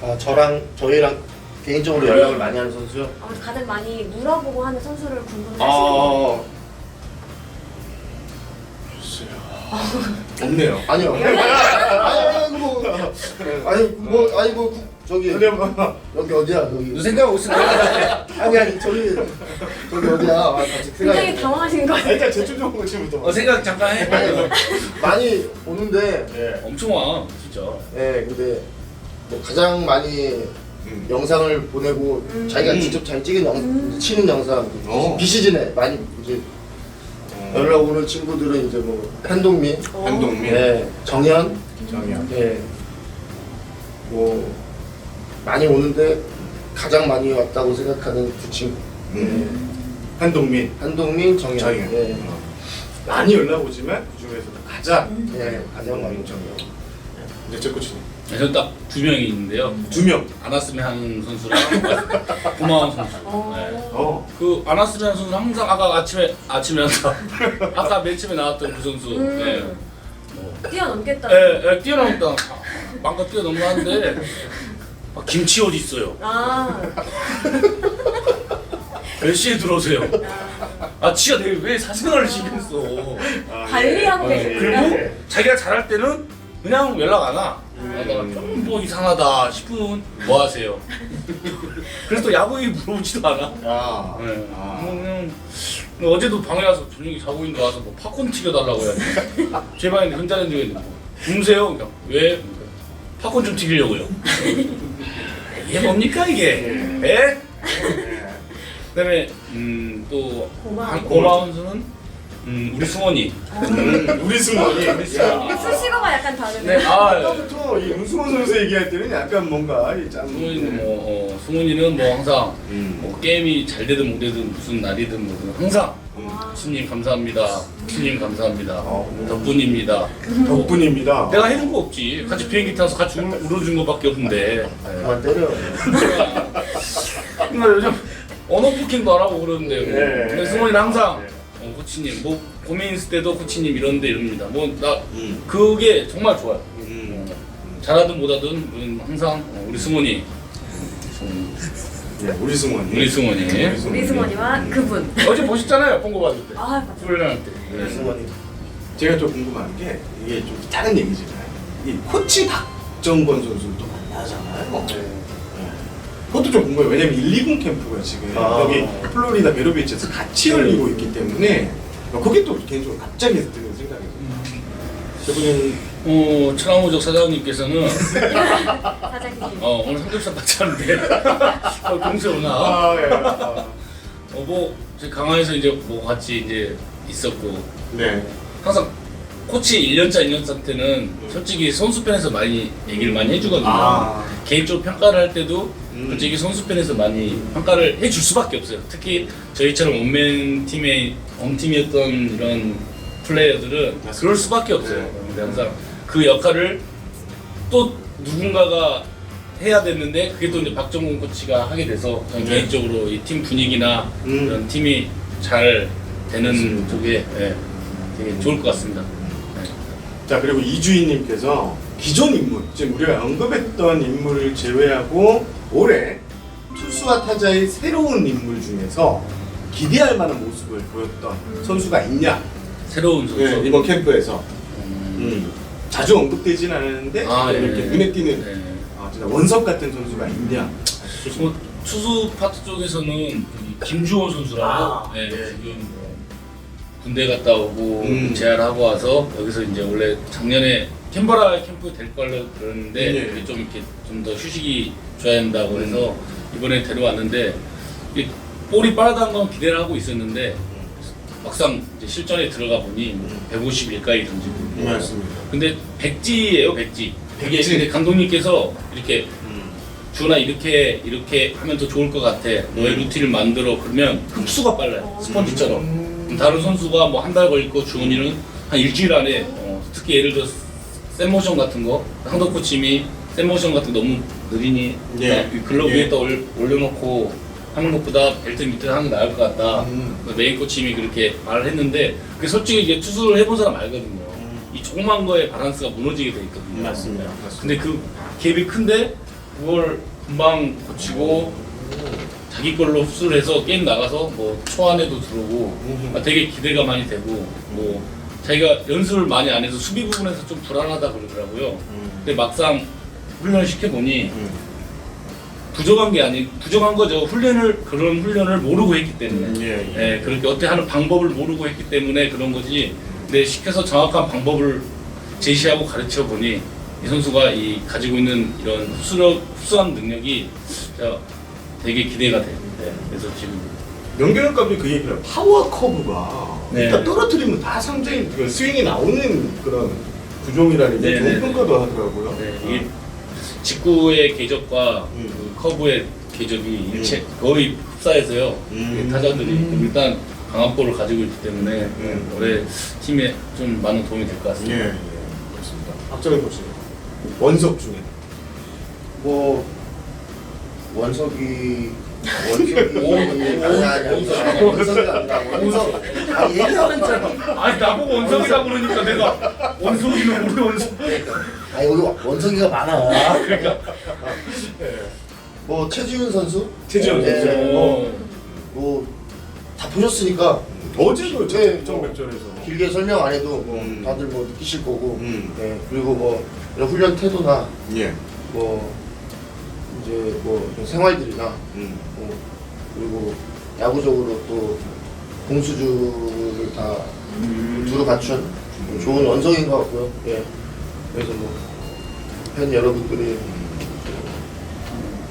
아 저희랑 개인적으로 연락을 많이 하는 선수요? 가장 많이 물어보고 하는 선수를 궁금해하시는 아, 글쎄요. 없네요. 아니요. 아니 뭐 저기 근데 뭐 여기 어디야 여기? 너 생각하고 있어. 아니 저기 어디야? 아, 같이 굉장히 생각해. 당황하신 것 같아요. 일단 제출 좋은 거 지금부터. 생각 잠깐 해. 많이 오는데 예. 엄청 와 진짜. 근데 뭐 가장 많이 영상을 보내고 자기가 직접 잘 찍은 치는 영상 비시즌에 많이 이제 연락 오는 친구들은 이제 뭐 한동민, 한동민, 정현, 정현. 뭐 많이 오는데 가장 많이 왔다고 생각하는 두 친구. 한동민, 한동민, 정현. 정현. 많이 연락 오지만 그 중에서도 가장 가장 많이 정현. 이제 제 코치님. 저는 딱 두 명이 있는데요. 두 명. 안 왔으면 하는 선수랑 고마운 선수. 네. 그 안 왔으면 하는 선수는 항상 아까 아침에 항상 아까 맨 처음에 나왔던 그 선수. 네. 뛰어넘겠다. 뛰어넘다. 마음껏 뛰어넘는데 김치 어디 있어요? 몇 시에 들어오세요? 치가 내일 왜 사생활을 지켰어? 관리하고 계십니다. 그리고 자기가 잘할 때는 그냥 연락 안 와. 좀뭐 이상하다 싶으면 뭐 하세요? 그래서 또 야구 얘기 물어보지도 않아. 그냥 어제도 방에 와서 저녁에 자고 있는데 와서 뭐 팝콘 튀겨달라고 해야지. 제 방에 혼자 있는 중에 뭐 굶으세요? 그러니까 왜? 팝콘 좀 튀기려고요. 이게 뭡니까 이게? 예? 그다음에 또 고마운 수는 우리 승원이. 우리 승원이. 수식어가 약간 다르네요. 아까부터 이 문승원 선수 얘기할 때는 약간 뭔가 이 짱. 승훈이는 승훈이는 뭐 항상 뭐 게임이 잘 되든 못 되든 무슨 날이든 뭐든 항상 수님 감사합니다. 수님 감사합니다. 덕분입니다. 덕분입니다. 내가 해준 거 없지. 같이 비행기 타서 같이 울어준 거밖에 없는데. 그만 때려. 근데 요즘 언어 부킹도 안 하고 그러는데. 근데 승훈이는 항상 코치님 뭐 고민 있을 때도 코치님 이런데 이럽니다. 뭐 나 그게 정말 좋아요. 잘하든 못하든 항상 우리 승원이. 우리 승원이. 우리 승원이. 우리 승원이와 그분. 어제 보셨잖아요, pon고 받을 때. 맞아요. 훈련할 때. 승원이. 제가 좀 궁금한 게 이게 좀 다른 얘기지만 이 코치 박정권 선수를 또 만나잖아요. 그것도 좀 궁금해요. 왜냐면 120 캠프가 지금 여기 플로리다 베로비치에서 같이 열리고 있기 때문에 그게 또 개인적으로 갑자기 드는 생각이에요. 저분은 천하무적 사장님께서는 사장님. 오늘 삼겹살 받자는데 공세 오나? 뭐 저희 강화에서 이제 뭐 같이 이제 있었고 항상 코치 1년차, 2년차 때는 솔직히 선수 편에서 많이 얘기를 많이 해주거든요. 개인적으로 평가를 할 때도 솔직히 선수 편에서 많이 평가를 해줄 수밖에 없어요. 특히 저희처럼 원맨 팀의 홈팀이었던 이런 플레이어들은 그럴 수밖에 없어요. 근데 항상 그 역할을 또 누군가가 해야 됐는데 그게 또 이제 박정권 코치가 하게 돼서 저는 개인적으로 이 팀 분위기나 이런 팀이 잘 되는 쪽에 되게 좋을 것 같습니다. 자, 그리고 이주인님께서 기존 인물, 지금 우리가 언급했던 인물을 제외하고 올해 투수와 타자의 새로운 인물 중에서 기대할 만한 모습을 보였던 선수가 있냐? 새로운 선수. 이번 캠프에서 자주 언급되진 않았는데 이렇게 눈에 띄는 진짜 원석 같은 선수가 있냐? 뭐 투수 파트 쪽에서는 김주호 선수라고 지금 군대 갔다 오고 재활하고 와서 여기서 이제 원래 작년에 캔버라 캠프 될 걸로 그러는데 좀 이렇게 좀 더 휴식이 줘야 된다고 해서 이번에 데려왔는데 볼이 빠르다는 건 기대를 하고 있었는데 막상 이제 실전에 들어가 보니 151까지 던지고 맞습니다. 근데 백지예요, 백지. 근데 감독님께서 이렇게 주나 이렇게 하면 더 좋을 것 같아. 너의 루틴을 만들어. 그러면 흡수가 빨라요. 스펀지처럼. 다른 선수가 뭐 한 달 걸릴 거 주은이는 한 일주일 안에 특히 예를 들어 샌모션 같은 거 상덕 코치님이 샌모션 같은 거 너무 느리니 글러브 위에다 올려놓고 하는 것보다 벨트 밑에 하는 게 나을 것 같다. 그 메인 코치님이 그렇게 말을 했는데 그게 솔직히 이제 투수를 해본 사람 알거든요. 이 조그만 거에 바란스가 무너지게 돼 있거든요. 맞습니다. 근데 그 갭이 큰데 그걸 금방 고치고 자기 걸로 흡수를 해서 게임 나가서 뭐 초안에도 들어오고 되게 기대가 많이 되고 뭐 자기가 연습을 많이 안 해서 수비 부분에서 좀 불안하다 그러더라고요. 근데 막상 훈련을 시켜보니 부족한 게 아니 부족한 거죠. 그런 훈련을 모르고 했기 때문에 예, 그렇게 어떻게 하는 방법을 모르고 했기 때문에 그런 거지. 근데 시켜서 정확한 방법을 제시하고 가르쳐 보니 이 선수가 가지고 있는 이런 흡수한 능력이 진짜 되게 기대가 돼요. 네, 그래서 지금 명경현 감독이 그 얘기를 해요. 파워 커브가 네. 일단 떨어뜨리면 다 상당히 그 스윙이 나오는 그런 구종이라는 게 네, 좋은 네. 평가도 하더라고요. 네, 이게 직구의 궤적과 그 커브의 궤적이 거의 흡사해서요. 타자들이 일단 강한 볼을 가지고 있기 때문에 올해 팀에 좀 많은 도움이 될 것 같습니다. 예, 그렇습니다. 박정현 코치 원석 중에 뭐 원석이 아니 원석이 아니라 원석 얘기하는 줄 아니 나보고 원석이라고 그러니까 내가 원석이면 우리 원석. 아니 우리 원석이가 많아. 그러니까 뭐 최지훈 선수 최지훈 네, 선수. 뭐다 보셨으니까 어제도 네, 정백전에서 길게 설명 안 해도 뭐 다들 뭐 느끼실 거고 네, 그리고 뭐 이런 훈련 태도나 예. 뭐 이제 뭐 이런 생활들이나 그리고 야구적으로 또 공수주를 다 두루 갖춘 좋은 원석인 것 같고요. 예. 그래서 뭐 팬 여러분들이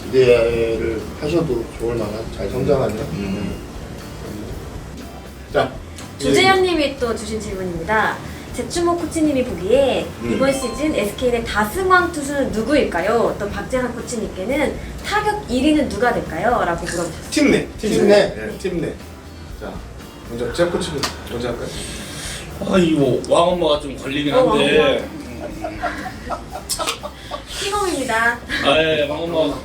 기대를 하셔도 좋을 만한 잘 성장하는 자, 조재현님이 또 주신 질문입니다. 제추모 코치님이 보기에 이번 시즌 SK의 다승왕 투수는 누구일까요? 또 박재상 코치님께는 타격 1위는 누가 될까요? 라고 물어보셨어요. 팀내. 팀내. 팀내. 자, 먼저 제 코치 먼저 할까요? 이거 왕엄마가 좀 걸리긴 한데. 희범입니다.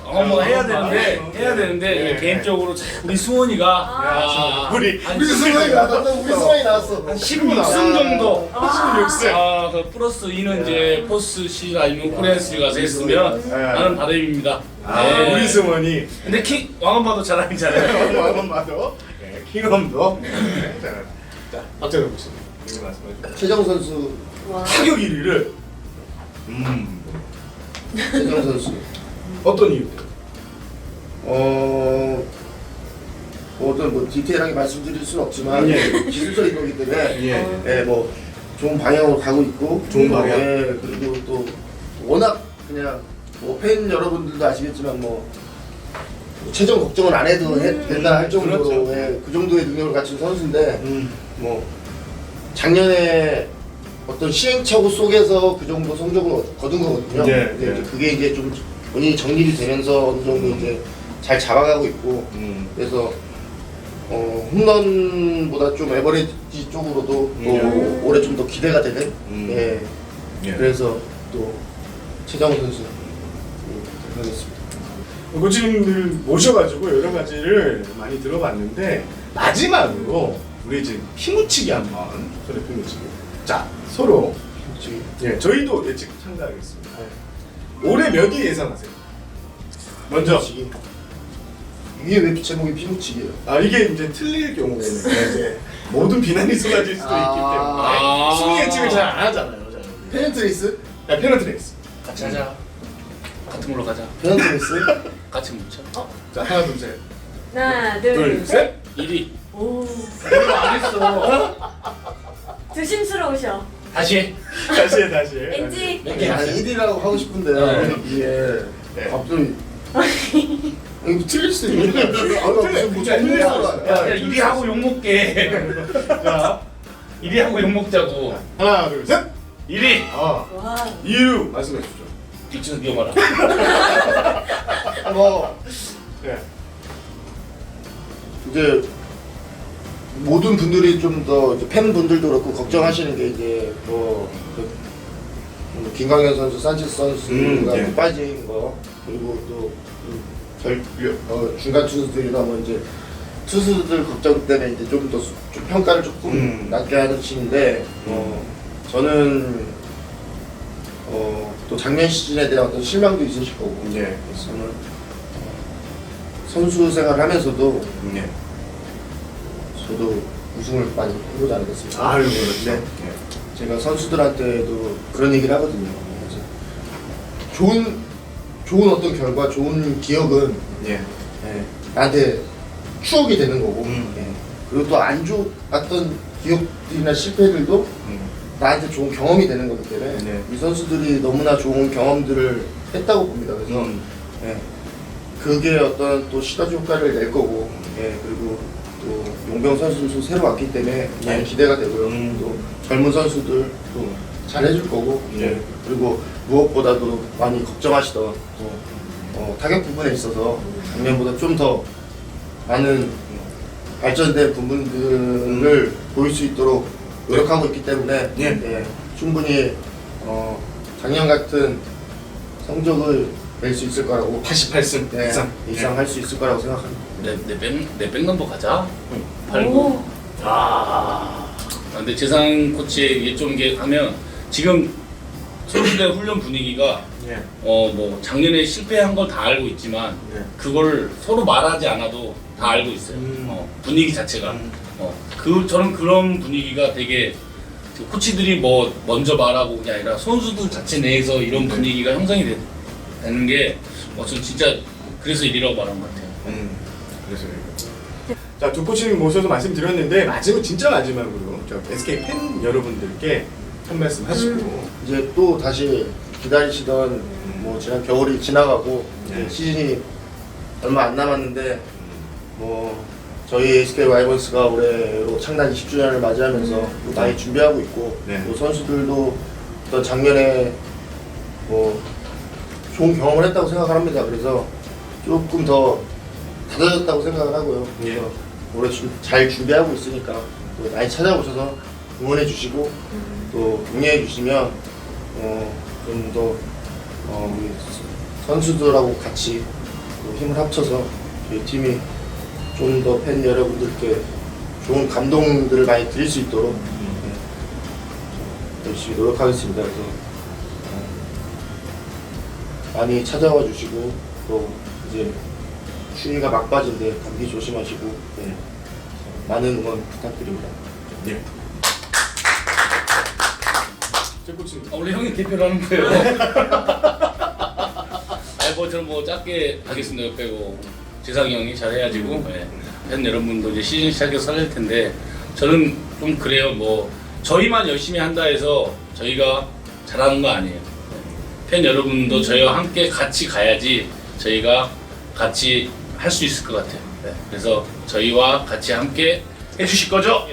왕엄마가 해야 되는데 개인적으로 우리 수원이가 우리 승환이 나왔어. 한 16승 정도. 16승. 그 플러스 2는 이제 포스 C 아니면 코리안스 가서 했으면 하는 바람입니다. 네. 우리 승원이 근데 왕엄마도 잘하긴 잘해요. 왕엄마도 킹엄도. 자, 박정현 코치 이거 말씀해 주세요. 최정 선수. 와. 타격 1위를 최정 선수. 어떤 이유? 어떤 뭐 디테일하게 말씀드릴 수는 없지만 기술적인 거기 때문에 예. 뭐 좋은 방향으로 가고 있고 좋은 방향. 그리고 또 워낙 그냥 뭐 팬 여러분들도 아시겠지만 뭐 최종 걱정은 안 해도 된다 할 정도로 그렇죠. 그 정도의 능력을 갖춘 선수인데 뭐 작년에 어떤 시행착오 속에서 그 정도 성적을 거둔 거거든요. 네, 근데 네. 이제 그게 이제 좀 본인이 정립이 되면서 어느 정도 이제 잘 잡아가고 있고 그래서 홈런보다 좀 에버리지 쪽으로도 또 올해 좀 더 기대가 되는 예. 그래서 또 최정우 선수 하겠습니다. 코치님들 모셔가지고 여러 가지를 많이 들어봤는데 마지막으로 우리 지금 피묻히기 한번 서로 피묻히기. 자, 서로 예, 저희도 예측 참가하겠습니다. 올해 몇 위 예상하세요? 먼저. 피묻히기. 이게 왜 제목이 피묻히기예요? 이게 이제 틀릴 경우에는 이제 모든 비난이 쏟아질 수도 있기 때문에 순위 예측을 잘 안 하잖아요. 페넌트레이스? 페너트레이스. 같이 하자. 같은 걸로 가자. 페넌트레이스? 같이 묻혀. 자, 하나, 둘, 셋. 하나, 둘, 둘, 셋. 셋. 1위. 오, 이거 안 했어. 조심스러우셔. 다시. 다시 해. 왠지 아니 1위라고 하고 싶은데요. 이게 갑자기 이거 틀릴 수도 있는데 무슨 뭐 틀릴 수도 있어. 야, 1위 하고 욕 먹게. 자, 1위 하고 욕 먹자고. 하나, 둘, 셋. 1위. 와. 이유 말씀해 주시죠. 뒷주서 위험하라. 뭐 네. 이제 모든 분들이 좀 더 팬분들도 그렇고 걱정하시는 게 이제 김광현 선수, 산체스 선수가 예. 빠진 거 그리고 또 중간 투수들이나 뭐 이제 투수들 걱정 때문에 이제 좀 평가를 조금 낮게 하는 친인데 저는 또 작년 시즌에 대한 어떤 실망도 있으실 거고 네. 저는 선수 생활을 하면서도 네. 저도 우승을 많이 해보지 않았습니다. 아유, 그렇죠. 네. 제가 선수들한테도 그런 얘기를 하거든요. 그래서 좋은 어떤 결과, 좋은 기억은 예. 나한테 추억이 되는 거고, 음. 그리고 또 안 좋았던 기억들이나 실패들도 나한테 좋은 경험이 되는 거기 때문에 네. 이 선수들이 너무나 좋은 경험들을 했다고 봅니다. 그래서 그게 어떤 또 시너지 효과를 낼 거고, 그리고 또 용병 선수도 새로 왔기 때문에 많이 기대가 되고요. 또 젊은 선수들 또 잘해줄 거고, 그리고 무엇보다도 많이 걱정하시던 또 타격 부분에 있어서 작년보다 좀 더 많은 발전된 부분들을 보일 수 있도록 노력하고 있기 때문에 충분히 작년 같은 성적을 낼 수 있을 거라고 88승 이상 할 수 있을 거라고 생각합니다. 내 백넘버 가자. 89. 오. 근데 재상 코치의 이게 좀 이게 하면 지금 선수들 훈련 분위기가 예. 뭐 작년에 실패한 걸 다 알고 있지만 그걸 서로 말하지 않아도 다 알고 있어요. 분위기 자체가. 저는 그런 분위기가 되게 코치들이 뭐 먼저 말하고 그게 아니라 선수들 자체 내에서 이런 분위기가 형성이 되는 게 저는 진짜 그래서 일이라고 말한 것 같아요. 그래서 자, 두 코치님 모셔서 말씀드렸는데 진짜 마지막으로 저 SK 팬 여러분들께 한 말씀 하시고 이제 또 다시 기다리시던 뭐 지난 겨울이 지나가고 이제 시즌이 얼마 안 남았는데 뭐 저희 SK 와이번스가 올해로 창단 20주년을 맞이하면서 또 많이 준비하고 있고 또 선수들도 어떤 작년에 뭐 좋은 경험을 했다고 생각을 합니다. 그래서 조금 더 다져졌다고 생각을 하고요. 그래서 올해 잘 준비하고 있으니까 또 많이 찾아오셔서 응원해 주시고 또 응해해 주시면 좀 더 우리 선수들하고 같이 또 힘을 합쳐서 저희 팀이 좀 더 팬 여러분들께 좋은 감동들을 많이 드릴 수 있도록 열심히 노력하겠습니다. 그래서 많이 찾아와 주시고 또 이제 추위가 막바지인데 감기 조심하시고 많은 응원 부탁드립니다. 예. 제 코치님. 원래 형이 대표를 하는 거예요. 뭐 저는 뭐 짧게 하겠습니다. 빼고 재상이 형이 잘해야지고 팬 여러분도 이제 시즌 시작해서 설렐 텐데 저는 좀 그래요. 뭐 저희만 열심히 한다 해서 저희가 잘하는 거 아니에요. 팬 여러분도 저희와 함께 같이 가야지 저희가 같이 할 수 있을 것 같아요. 그래서 저희와 같이 함께 해주실 거죠?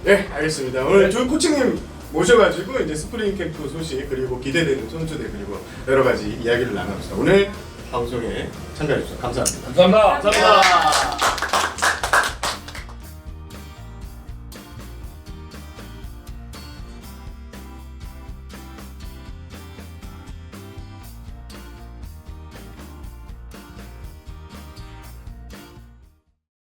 네, 알겠습니다. 오늘 조은 코치님 모셔가지고 이제 스프링 캠프 소식 그리고 기대되는 선수들 그리고 여러 가지 이야기를 나눠봤습니다. 오늘 방송에 참가해 주셔서 감사합니다. 감사합니다. 감사합니다.